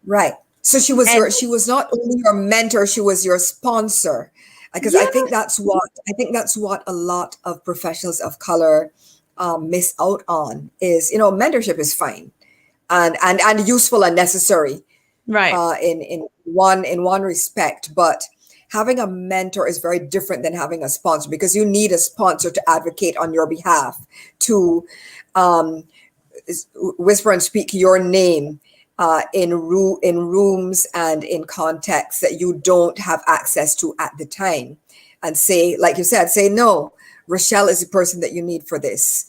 Right. So And she was not only your mentor, she was your sponsor. Because yeah, I think that's what a lot of professionals of color miss out on is, mentorship is fine and useful and necessary right. in one respect, but having a mentor is very different than having a sponsor because you need a sponsor to advocate on your behalf, to um, whisper and speak your name in rooms and in contexts that you don't have access to at the time, and say, like you said, say no. Rochelle is the person that you need for this.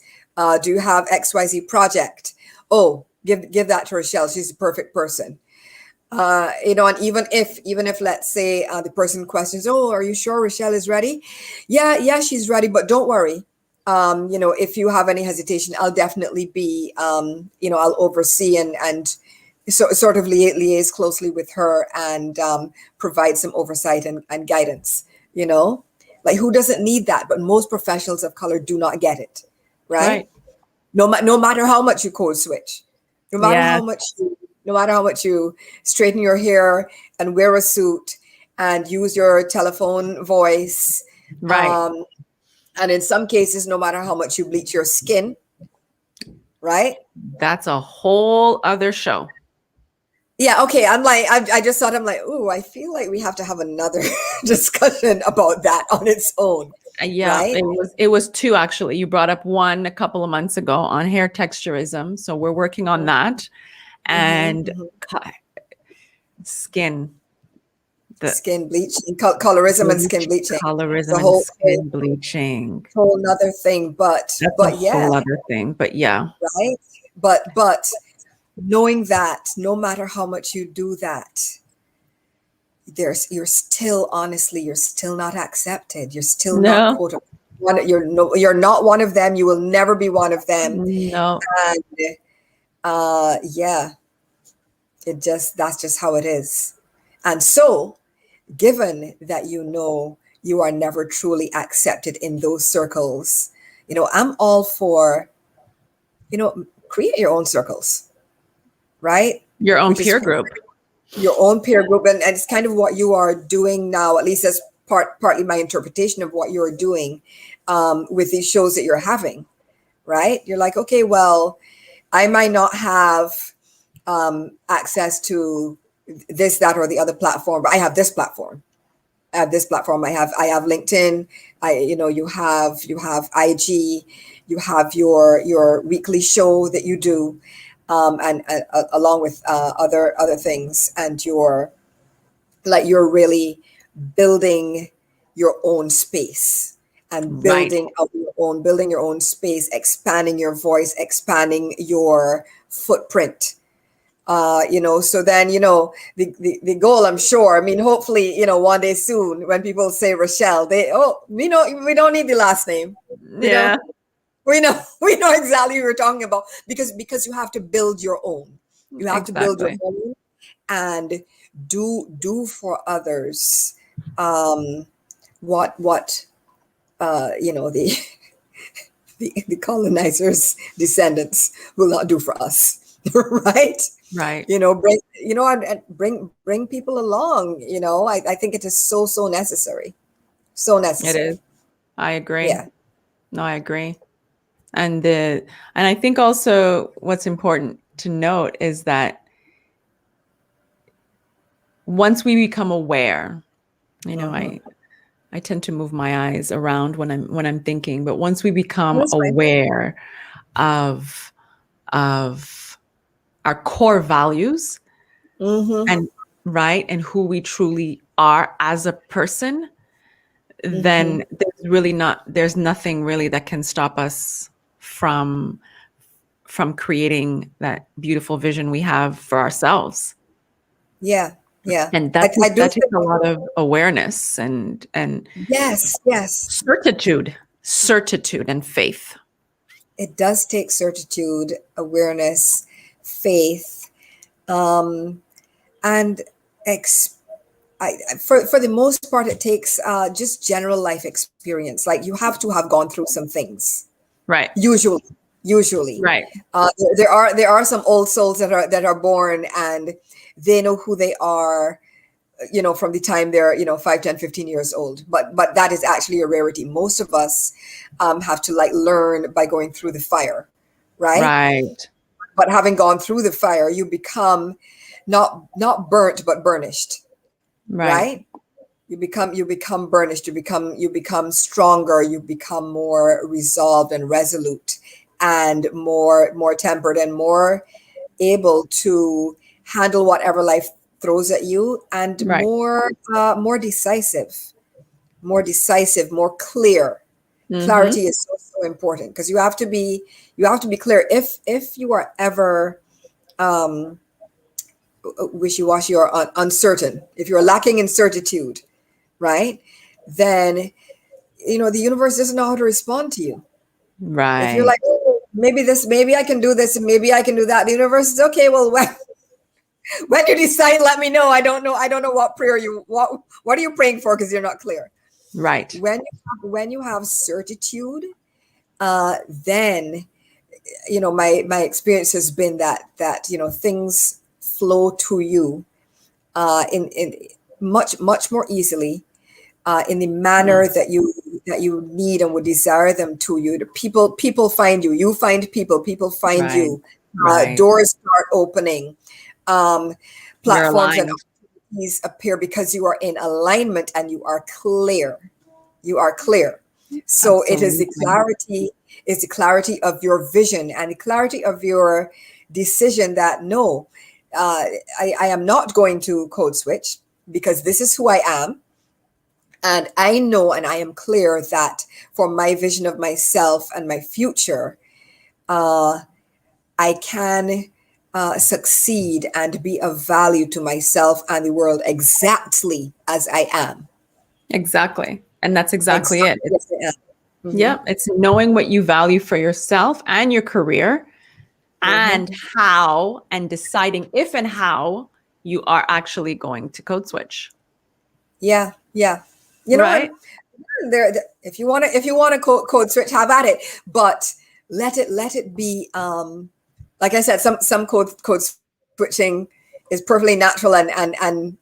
Do you have XYZ project? Oh, give that to Rochelle. She's the perfect person. And even if let's say the person questions, oh, are you sure Rochelle is ready? Yeah, she's ready, but don't worry. If you have any hesitation, I'll definitely be, I'll oversee and sort of liaise closely with her and provide some oversight and guidance. You know, like who doesn't need that? But most professionals of color do not get it, right? Right. No matter how much you code switch, no matter Yeah. how much you straighten your hair and wear a suit and use your telephone voice, Right. um, and in some cases, no matter how much you bleach your skin, right? That's a whole other show. Yeah, okay. I just thought, I'm like, ooh, I feel like we have to have another discussion about that on its own, Yeah, right? it was two actually. You brought up one a couple of months ago on hair texturism, so we're working on that. Mm-hmm, And mm-hmm. skin, the Skin bleaching, colorism and skin bleaching. It's a colorism and whole, skin bleaching. whole nother thing, That's a but yeah, whole other thing. But yeah, right. But knowing that no matter how much you do that, you're still, honestly, you're still not accepted. You're still not no, quote unquote one. You're not one of them. You will never be one of them. no, And yeah, that's just how it is. And so, given that you are never truly accepted in those circles, I'm all for, create your own circles, right? your own Which is peer group. your own peer group, and it's kind of what you are doing now. At least that's partly my interpretation of what you're doing with these shows that you're having, right? You're like, okay, well, I might not have access to this, that, or the other platform, but I have this platform. I have this platform. I have LinkedIn. You have IG. You have your weekly show that you do, and along with other things, and you're really building your own space and Right. building your own space, expanding your voice, expanding your footprint. So then, the goal, I'm sure, I mean, hopefully, one day soon when people say Rochelle, we don't need the last name. You know, Yeah, we know exactly what we're talking about because you have to build your own. You have to build your exactly. own and do for others um what the the colonizers descendants will not do for us. Right. Right. Bring people along. I think it is so necessary, so It is. necessary. I agree. Yeah. No, I agree. And I think also what's important to note is that once we become aware, you know, Uh-huh. I tend to move my eyes around when I'm thinking, but once we become That's fine. aware of of our core values Mm-hmm. and right and who we truly are as a person, Mm-hmm. then there's nothing really that can stop us from creating that beautiful vision we have for ourselves. Yeah. Yeah. And I do that takes think, a lot of awareness and yes, yes. certitude and faith. It does take certitude, awareness, faith, um, and ex- for the most part, it takes just general life experience. Like you have to have gone through some things. Right. Usually, usually, Right. there are some old souls that are born and they know who they are, from the time they're 5, 10, 15 years old, but that is actually a rarity. Most of us have to like learn by going through the fire, right? Right. But having gone through the fire, you become not burnt but burnished, Right. right? You become burnished, you become stronger, you become more resolved and resolute, and more tempered and more able to handle whatever life throws at you, and Right. more decisive, more clear. Mm-hmm. Clarity is so important, because you have to be clear. If you are ever um wishy-washy or uncertain, if you're lacking in certitude, right, then the universe doesn't know how to respond to you. If you're Right. like, oh, maybe I can do this, and maybe I can do that, the universe is okay. Well, when you decide, let me know. I don't know what are you praying for, because you're not clear. Right. When you have certitude, then my experience has been that things flow to you in much more easily, in the Mm. manner that you need and would desire them to you. The people find you, you find people find Right. you, Right. doors start opening, um, You're platforms and aligned. opportunities appear, because you are in alignment and you are clear. So it is the Absolutely. clarity is the clarity of your vision and the clarity of your decision that no, uh, I am not going to code switch, because this is who I am. And I know and I am clear that for my vision of myself and my future, uh, I can succeed and be of value to myself and the world exactly as I am. Exactly. And that's exactly it. Exactly as I am. Yeah, Mm-hmm. it's knowing what you value for yourself and your career Mm-hmm. and how and deciding if and how you are actually going to code switch. Yeah, yeah. And Right? if you want to code switch, have at it. But let it be. Like I said, some code switching is perfectly natural, and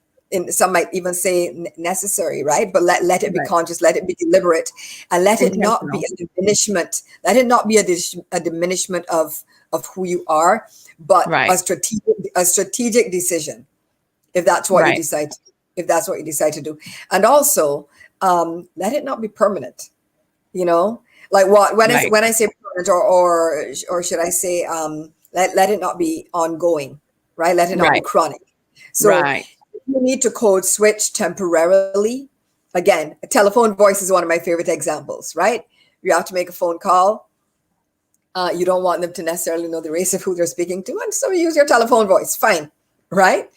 some might even say necessary, right? But let it be Right. conscious, let it be deliberate, and let it not be Intentional. a diminishment. Let it not be a diminishment of who you are, but Right. a strategic decision, if that's what you Right. decide to, if that's what you decide to do. And also, let it not be permanent. you know like what Right. when I say permanent, or should I say, let it not be ongoing, right? Let it not be Right. chronic. So Right. if you need to code switch temporarily, again, a telephone voice is one of my favorite examples, right? You have to make a phone call. You don't want them to necessarily know the race of who they're speaking to, and so you use your telephone voice, fine, right?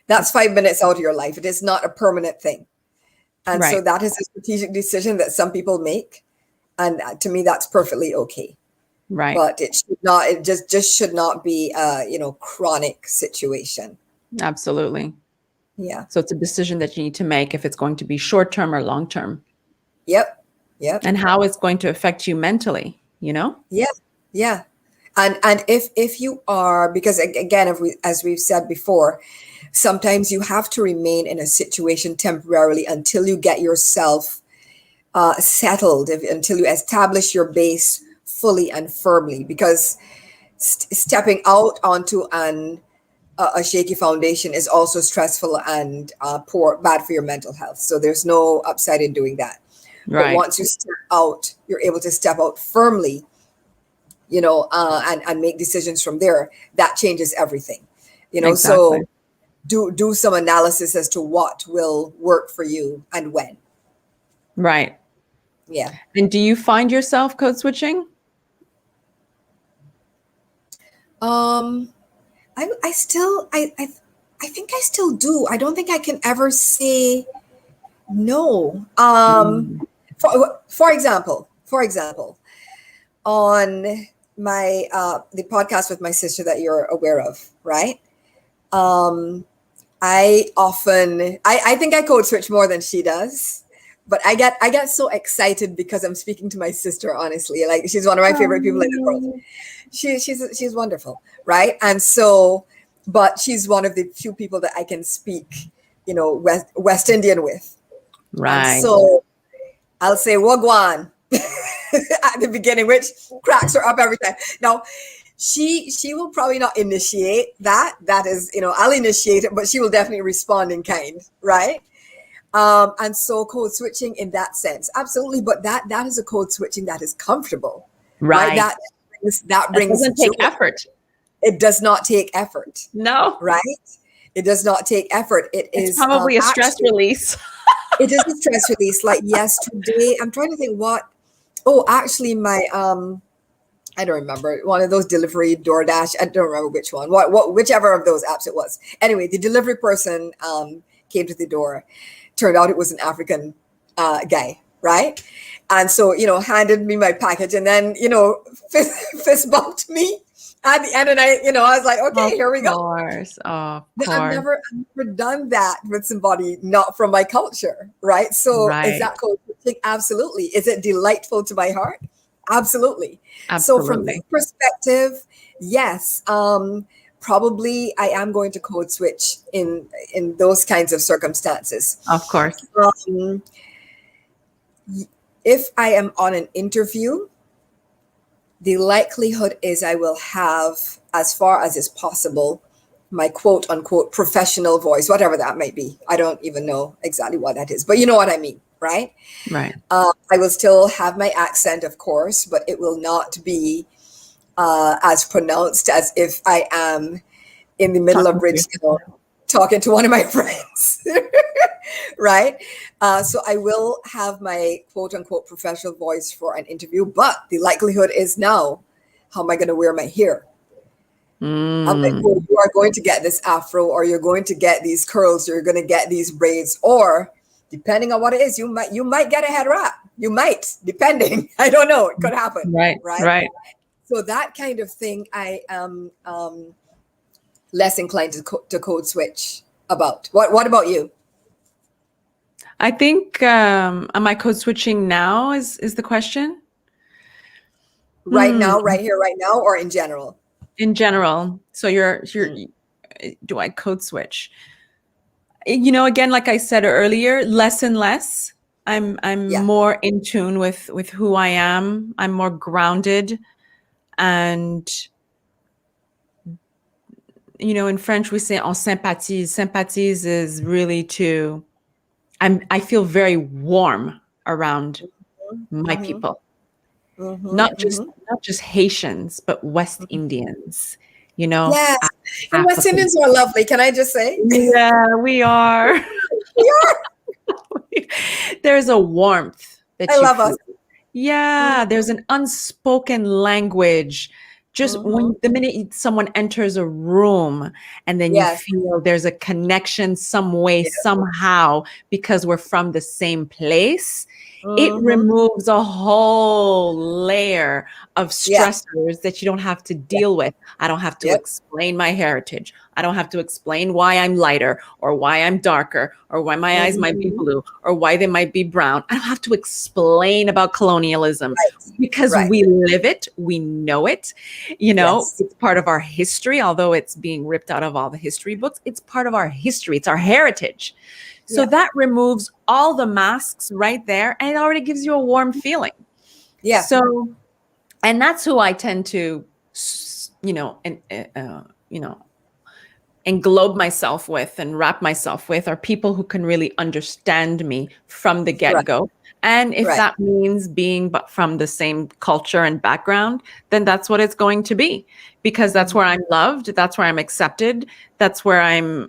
That's 5 minutes out of your life. It is not a permanent thing. And so Right. that is a strategic decision that some people make. And to me, that's perfectly okay. Right. But it just should not be a, chronic situation. Absolutely. Yeah. So it's a decision that you need to make if it's going to be short term or long term Yep. Yep. and how it's going to affect you mentally, you know? Yeah. Yeah. And if you are, because again, if as we've said before, sometimes you have to remain in a situation temporarily until you get yourself settled, until you establish your base fully and firmly, because stepping out onto a shaky foundation is also stressful and bad for your mental health. So there's no upside in doing that. But Right. once you step out, you're able to step out firmly, and make decisions from there. That changes everything, Exactly. So do some analysis as to what will work for you and when. Right. Yeah. And do you find yourself code switching? Um, I still, I think I still do. I don't think I can ever say no. Mm. For example, on my the podcast with my sister that you're aware of, right? Um, I think I code switch more than she does. But I get so excited because I'm speaking to my sister, honestly. Like, she's one of my favorite people in the world. She's wonderful, right? And so, but she's one of the few people that I can speak, West Indian with. And Right. so I'll say Wagwan at the beginning, which cracks her up every time. Now, she will probably not initiate that. That is, I'll initiate it, but she will definitely respond in kind, right? And so code switching in that sense, absolutely. But that is a code switching that is comfortable, right? Right. That That brings doesn't take joy. effort. It does not take effort, No. right? It does not take effort. It's probably a stress Actually, release. it is a stress release. Like, yes, today I'm trying to think what. Oh, actually, my I don't remember, one of those delivery DoorDash. I don't remember which one. Whichever of those apps it was. Anyway, the delivery person came to the door. Turned out it was an African guy, right? And so, handed me my package, and then, fist bumped me at the end, and I was like, okay, here we go. Of I've course. never done that with somebody not from my culture, right? So is Right. that code switching? Absolutely. Is it delightful to my heart? Absolutely. So from Absolutely. that perspective, yes, probably I am going to code switch in those kinds of circumstances. Of course. Um, if I am on an interview, the likelihood is I will have, as far as is possible, my quote unquote professional voice, whatever that might be. I don't even know exactly what that is, but you know what I mean, right? Right. I will still have my accent, of course, but it will not be as pronounced as if I am in the middle of Talking to you. Bridgetown talking to one of my friends, right? So I will have my quote unquote professional voice for an interview, but the likelihood is now, how am I going to wear my hair? I'm like, well, Mm. you are going to get this afro, or you're going to get these curls, you're going to get these braids, or depending on what it is, you might get a head wrap. You might, depending. I don't know. It could happen, Right. right? Right. So that kind of thing, I am less inclined to code switch about. What about you? I think am I code switching now is the question? Right Hmm. now, right here, right now, or in general? In general. So you're Mm. do I code switch? Again, like I said earlier, less and less. I'm Yeah. more in tune with who I am. I'm more grounded, and in French we say en sympathise. Sympathise is really I feel very warm around my Mm-hmm. people. Mm-hmm. Not just Mm-hmm. not just Haitians, but West Indians, Yes. And West Africans. Indians are lovely. Can I just say? Yeah, we are. Yeah. There's a warmth I that you love feel. us. Yeah, there's an unspoken language. Just Mm-hmm. when the minute someone enters a room, and then you Yes. feel there's a connection some way, Yeah. somehow, because we're from the same place, it Mm-hmm. removes a whole layer of Yeah. stressors that you don't have to Yeah. deal with. I don't have to Yep. explain my heritage. I don't have to explain why I'm lighter, or why I'm darker, or why my eyes might be Mm-hmm. blue, or why they might be brown. I don't have to explain about colonialism, Right. because Right. we live it, we know it. Yes. It's part of our history, although it's being ripped out of all the history books. It's part of our history, it's our heritage. So Yeah. that removes all the masks right there, and it already gives you a warm feeling. Yeah. So, and that's who I tend to, you know, and you know, englobe myself with and wrap myself with are people who can really understand me from the Right. get-go. And if Right. that means being but from the same culture and background, then that's what it's going to be, because that's Mhm. where I'm loved, that's where I'm accepted, that's where I'm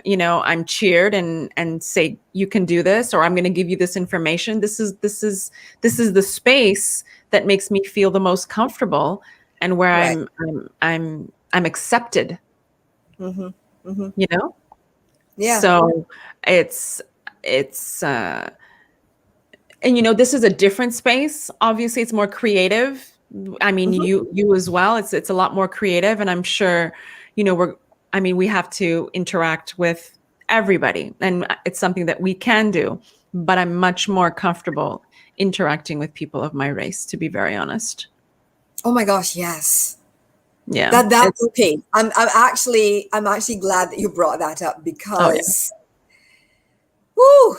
cheered and say you can do this, or I'm going to give you this information. This is the space that makes me feel the most comfortable, and where Right. I'm accepted, Hmm. Hmm. you know? Yeah. So it's and this is a different space. Obviously, it's more creative. I mean, Hmm. you as well. It's a lot more creative, and I'm sure, we have to interact with everybody, and it's something that we can do. But I'm much more comfortable interacting with people of my race, to be very honest. Oh my gosh, yes. Yeah, That's it's okay. I'm actually glad that you brought that up oh yeah, because whoo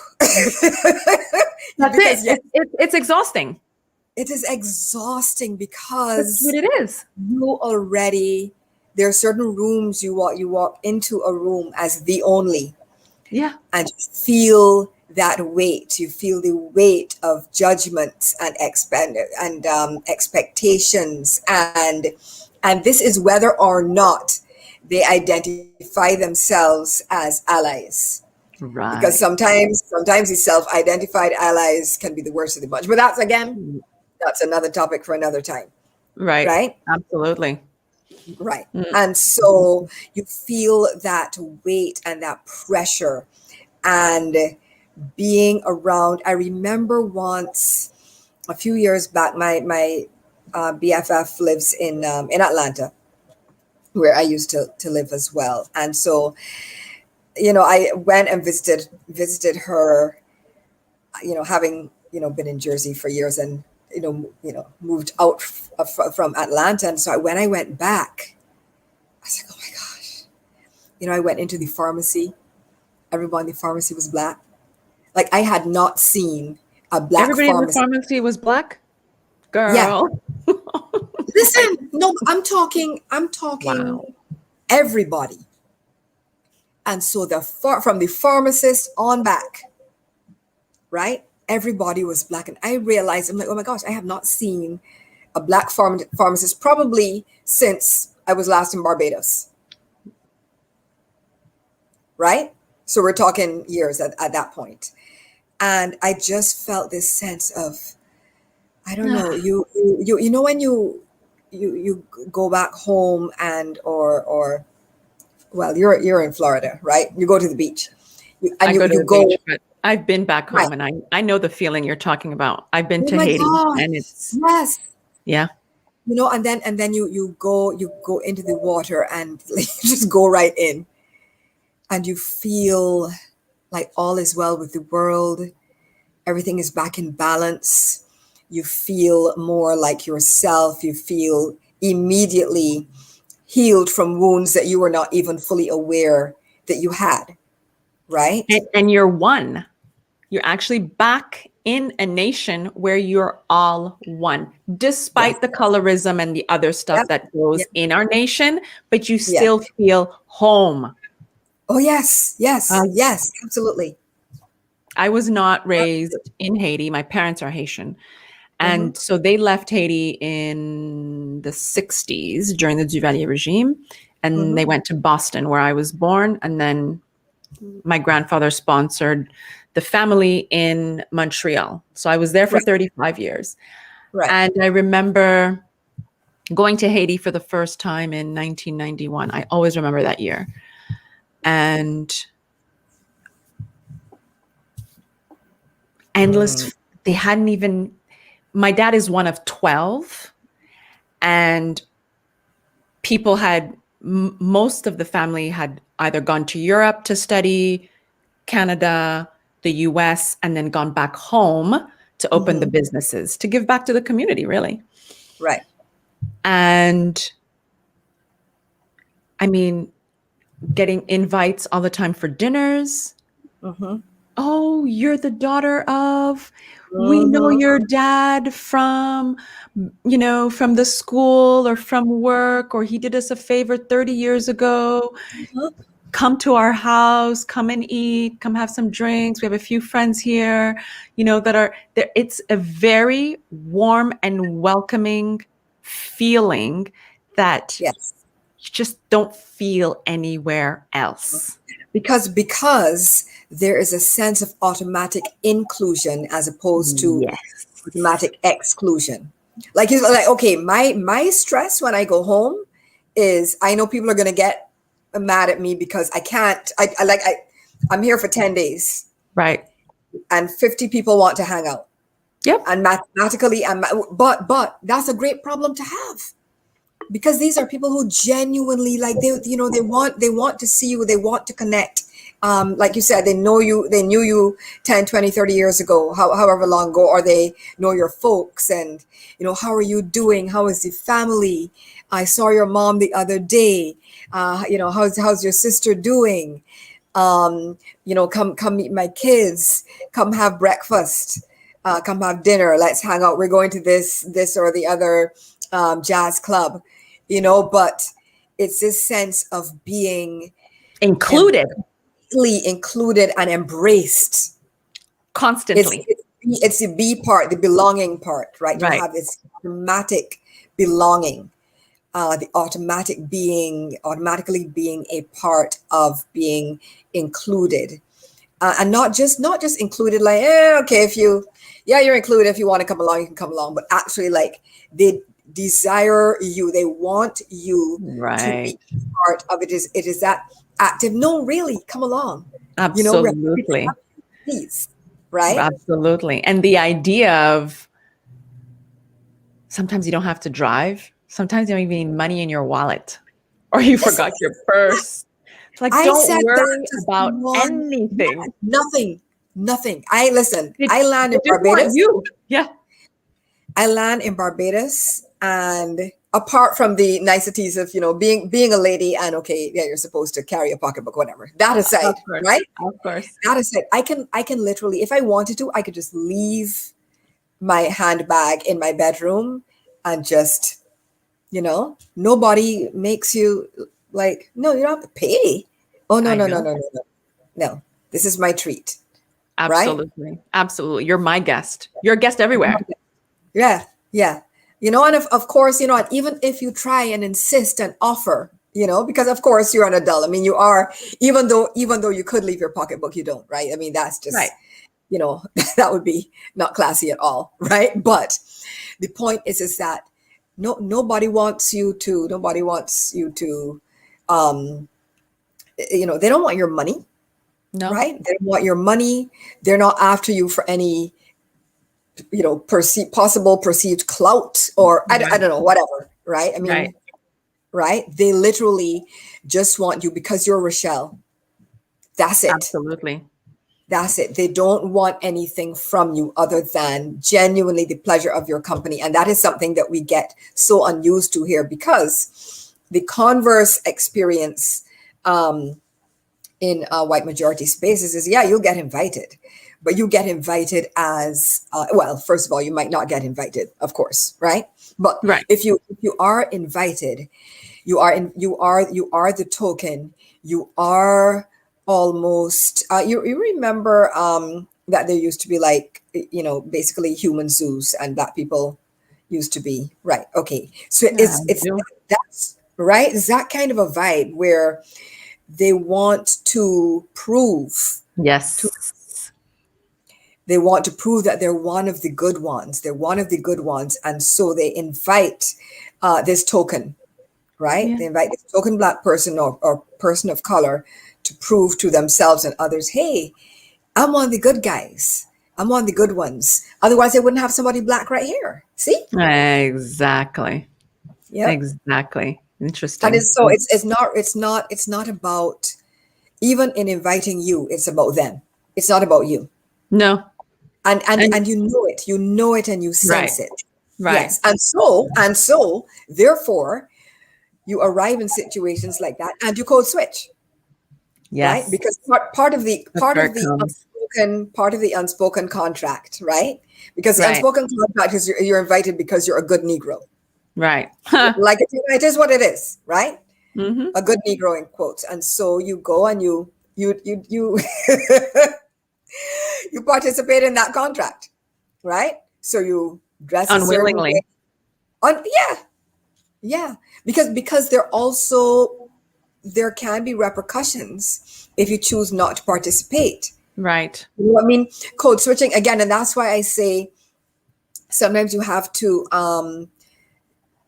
that's it. because yes, It's exhausting. it is exhausting That's what because it is. you already there are certain rooms you walk into a room as the only, Yeah, and you feel that weight. You feel the weight of judgments and expectations, and this is whether or not they identify themselves as allies. Because right, sometimes the self-identified allies can be the worst of the bunch. But that's another topic for another time, right, right? absolutely. Right. Mm. And so you feel that weight and that pressure and being around. I remember once a few years back, my BFF lives in Atlanta, where I used to live as well. And so, I went and visited her, having, been in Jersey for years and, moved out from Atlanta. And so when I went back, I was like, oh my gosh. I went into the pharmacy. Everyone in the pharmacy was black. Like I had not seen a black Everybody in the pharmacy. pharmacy was black? Yeah. Girl. Listen, no, I'm talking Wow. everybody. And so from the pharmacist on back, right? Everybody was black. And I realized, I'm like, oh my gosh, I have not seen a black pharmacist probably since I was last in Barbados, right? So we're talking years at that point. And I just felt this sense of, I don't know, when you go back home and or well, you're in Florida, right? You go to the beach, and I you go to you the go beach, but I've been back right. home, and I know the feeling you're talking about. I've been Oh to my Haiti, gosh, and it's yes. yeah. And then you go into the water and like, you just go right in, and you feel like all is well with the world. Everything is back in balance. You feel more like yourself. You feel immediately healed from wounds that you were not even fully aware that you had, right? And you're one. You're actually back in a nation where you're all one, Yes. despite the colorism and the other Yeah. stuff that Yeah. goes in our nation, but you Yeah. still feel home. Oh, yes. Yes. Uh, Yes. Absolutely. I was not Absolutely. raised in Haiti. My parents are Haitian. Hmm. And so they left Haiti in the 60s during the Duvalier regime. And Hmm. they went to Boston, where I was born. And then my grandfather sponsored the family in Montreal. So I was there for Right. 35 years. Right. And I remember going to Haiti for the first time in 1991. I always remember that year. And Mm. they hadn't even, my dad is one of 12. And people had most of the family had either gone to Europe to study, Canada, the US, and then gone back home to open the Hmm. businesses to give back to the community, really. Right. And I mean, getting invites all the time for dinners. Hmm. Oh, you're the daughter of, we know Hmm. your dad from the school or from work, or he did us a favor 30 years ago. come to our house, come and eat, come have some drinks. We have a few friends here, that are there. It's a very warm and welcoming feeling that Yes. you just don't feel anywhere else. Because there is a sense of automatic inclusion as opposed to Yes. automatic exclusion. Like, you like, okay, my stress when I go home is I know people are gonna get mad at me because I can't. I'm here for 10 days Right. and 50 people want to hang out. Yep. And mathematically, but that's a great problem to have, because these are people who genuinely, like, they want to see you, they want to connect. Like you said, they knew you 10, 20, 30 years ago, however long ago, or they know your folks, and how are you doing, how is the family, I saw your mom the other day, how's your sister doing, come meet my kids, come have breakfast, come have dinner, let's hang out, we're going to this or the other jazz club, but it's this sense of being Included included and embraced. constantly. It's the B part, the belonging part, right? You Right. have this automatic belonging, the automatically being a part of being included, and not just included like, okay, you're included, if you want to come along, you can come along, but actually, like, they desire you, they want you to Right. be part of it. It is that active, no, really, come along, Absolutely. please, right? Absolutely. And the idea of sometimes you don't have to drive. Sometimes you don't even need money in your wallet or you Listen, forgot your purse. It's like, I don't said that worry to about someone. anything. Nothing. I land They in just want Barbados. you. Yeah. I land in Barbados, and apart from the niceties of being a lady, and okay, yeah, you're supposed to carry a pocketbook, whatever. That aside, Of course. right? Of course. That aside, I can literally, if I wanted to, I could just leave my handbag in my bedroom and just, nobody makes you, like, no, you don't have to pay. Oh, no, I no, no, know. no, no, no. No, this is my treat, right? Absolutely. Absolutely. You're my guest. You're a guest everywhere. Yeah, yeah. And of course, and even if you try and insist and offer, because of course you're an adult. I mean, you are, even though you could leave your pocketbook, you don't, right? I mean, that's Right. just, that would be not classy at all, right? But the point is that nobody wants you to, they don't want your money, No. right? They don't want your money. They're not after you for any possible perceived clout, or I Right. don't know, whatever, right? I Right. mean, right, they literally just want you because you're Rochelle. That's it. Absolutely. They don't want anything from you other than genuinely the pleasure of your company, and that is something that we get so unused to here, because the converse experience in white majority spaces is, yeah, you'll get invited, but you get invited as, well, first of all, you might not get invited, of course, right? But Right. if you are invited, you are the token, you are almost, you remember that there used to be, like, basically human zoos, and that people used to be, right? Okay, so Yeah, it's I do. that's right, it's that kind of a vibe where they want to prove Yes. they want to prove that they're one of the good ones. They're one of the good ones. And so they invite this token, right? Yeah. They invite this token Black person, or person of color, to prove to themselves and others, hey, I'm one of the good guys. I'm one of the good ones. Otherwise, they wouldn't have somebody Black right here. See? Exactly. Yep. Exactly. And Interesting. it's so it's not about, even in inviting you, it's about them. It's not about you. No. And And you know it and you right. sense it. Right. Yes. And so therefore you arrive in situations like that and you code switch, right? Yes. Because part of the That's part where of it the comes. unspoken contract, right? Because the Right. unspoken contract is, you're invited because you're a good Negro. Right. Like, it is what it is, right? Mm-hmm. A good Negro in quotes. And so you go and you you participate in that contract, right? So you dress a certain way. Unwillingly. Yeah, yeah. Because there can be repercussions if you choose not to participate. Right. You know what I mean? Code switching again, and that's why I say sometimes you have to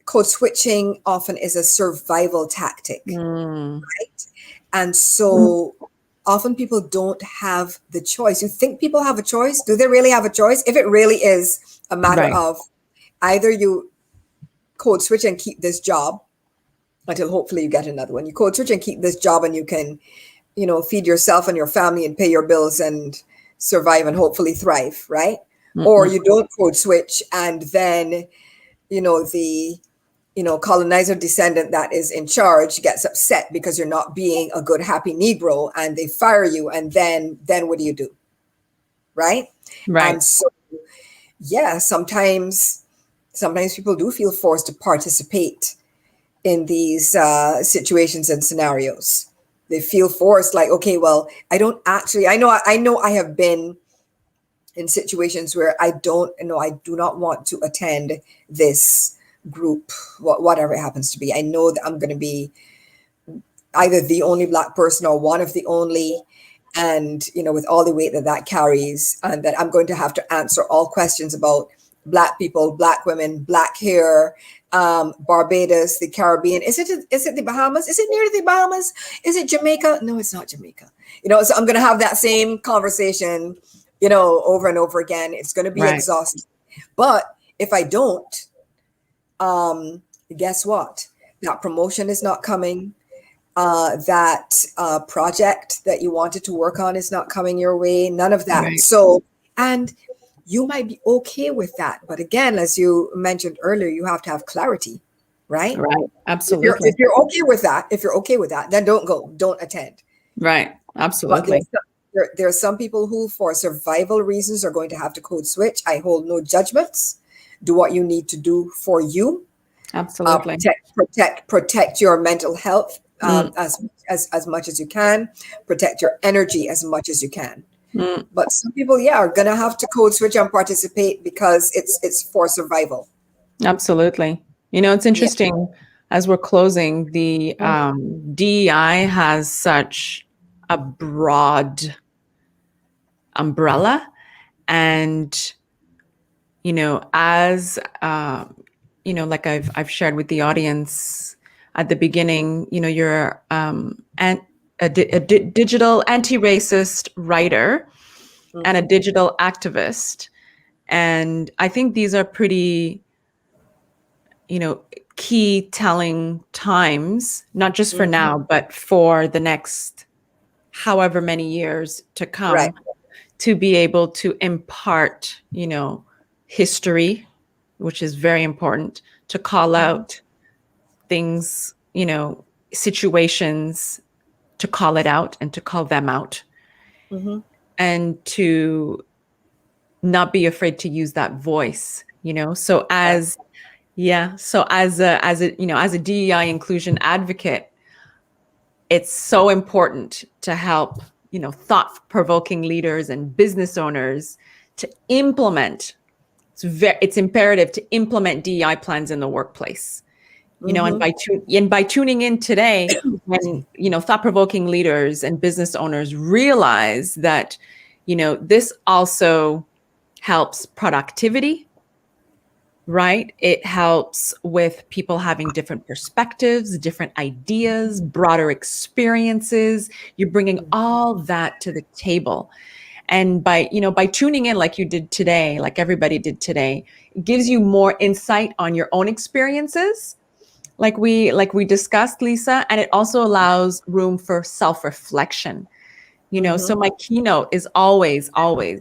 code switching often is a survival tactic, Mm. right? And so often people don't have the choice. You think people have a choice? Do they really have a choice? If it really is a matter Right. of either you code switch and keep this job until hopefully you get another one. You code switch and keep this job and you can, feed yourself and your family and pay your bills and survive and hopefully thrive, right? Or Mm-mm. you don't code switch and then, the colonizer descendant that is in charge gets upset because you're not being a good happy Negro and they fire you, and then what do you do? Right? And Right. so yeah, sometimes people do feel forced to participate in these situations and scenarios. They feel forced, like, okay, well, I don't actually. I know. I have been in situations where I don't. I do not want to attend this group, whatever it happens to be. I know that I'm going to be either the only Black person or one of the only, and with all the weight that that carries, and that I'm going to have to answer all questions about Black people, Black women, Black hair, Barbados, the Caribbean. Is it the Bahamas? Is it near the Bahamas? Is it Jamaica? No, it's not Jamaica. So I'm going to have that same conversation, over and over again. It's going to be Right. exhausting. But if I don't, guess what? That promotion is not coming. That project that you wanted to work on is not coming your way. None of that. Right. So, and you might be okay with that, but again, as you mentioned earlier, you have to have clarity, right? Right. If you're Absolutely. if you're okay with that, then don't go, don't attend. Right. But Absolutely. there are some people who, for survival reasons, are going to have to code switch. I hold no judgments. Do what you need to do for you. Absolutely. Protect your mental health Mm. as much as you can. Protect your energy as much as you can. Mm. But some people, yeah, are gonna have to code switch and participate because it's for survival. Absolutely. It's Yeah. interesting as we're closing, the DEI has such a broad umbrella. And, as, like I've shared with the audience at the beginning, you're a digital anti-racist writer and a Mhm. digital activist. And I think these are pretty, key telling times, not just for Mhm. now, but for the next however many years to Right. come, to be able to impart, history, which is very important, to call Mhm. out things, situations, to call it out and to call them out, Mhm. and to not be afraid to use that voice, so Yeah. as yeah so as a DEI inclusion advocate, it's so important to help, thought-provoking leaders and business owners to implement. It's imperative to implement DEI plans in the workplace. And Mhm. by tuning in today, when thought-provoking leaders and business owners realize that, this also helps productivity, right? It helps with people having different perspectives, different ideas, broader experiences. You're bringing all that to the table. And by tuning in like you did today, like everybody did today, it gives you more insight on your own experiences, like we discussed, Lisa, and it also allows room for self-reflection. So Mhm. my keynote is always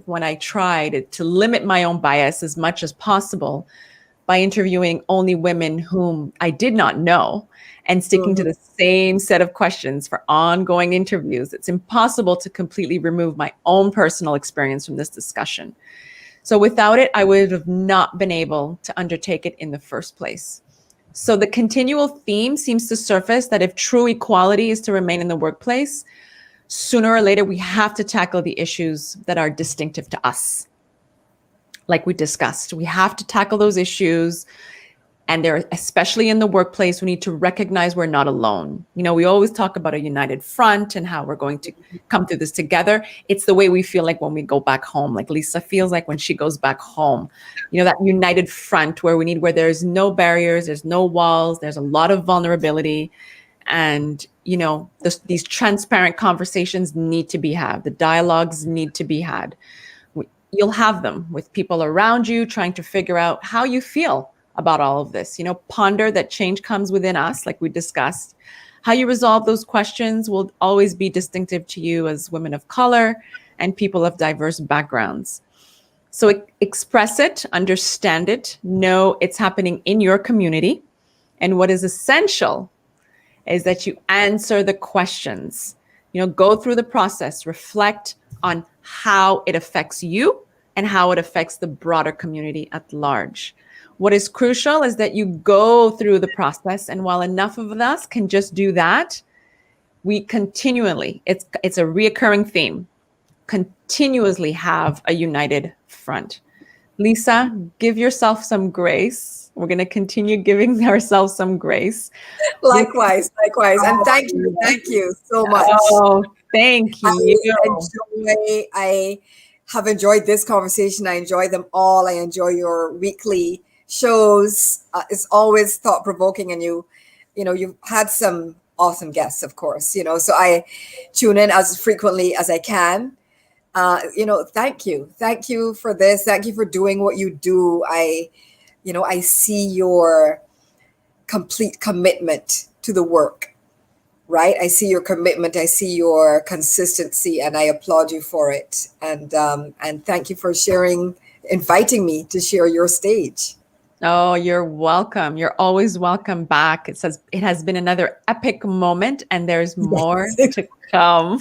when I try to limit my own bias as much as possible by interviewing only women whom I did not know and sticking to Mhm. the same set of questions for ongoing interviews. It's impossible to completely remove my own personal experience from this discussion. So without it, I would have not been able to undertake it in the first place. So the continual theme seems to surface that if true equality is to remain in the workplace, sooner or later we have to tackle the issues that are distinctive to us. Like we discussed, we have to tackle those issues. And they're especially in the workplace, we need to recognize we're not alone. You know, we always talk about a united front and how we're going to come through this together. It's the way we feel like when we go back home, like Lisa feels like when she goes back home, you know, that united front where there's no barriers, there's no walls, there's a lot of vulnerability. And, you know, these transparent conversations need to be had. The dialogues need to be had. You'll have them with people around you trying to figure out how you feel about all of this. You know, ponder that change comes within us, like we discussed. How you resolve those questions will always be distinctive to you as women of color and people of diverse backgrounds. So express it, understand it, know it's happening in your community. And what is essential is that you answer the questions, you know, go through the process, reflect on how it affects you and how it affects the broader community at large. What is crucial is that you go through the process. And while enough of us can just do that, we continually, it's a reoccurring theme, continuously have a united front. Lisa, give yourself some grace. We're going to continue giving ourselves some grace. Likewise, likewise. And thank you so much. Oh, thank you. I have enjoyed this conversation. I enjoy them all. I enjoy your weekly shows. It's always thought provoking, and you've had some awesome guests, of course. So I tune in as frequently as I can. Thank you for this. Thank you for doing what you do. I see your complete commitment to the work, right? I see your commitment. I see your consistency, and I applaud you for it. And thank you for inviting me to share your stage. Oh, you're welcome. You're always welcome back. It has been another epic moment, and there's more to come.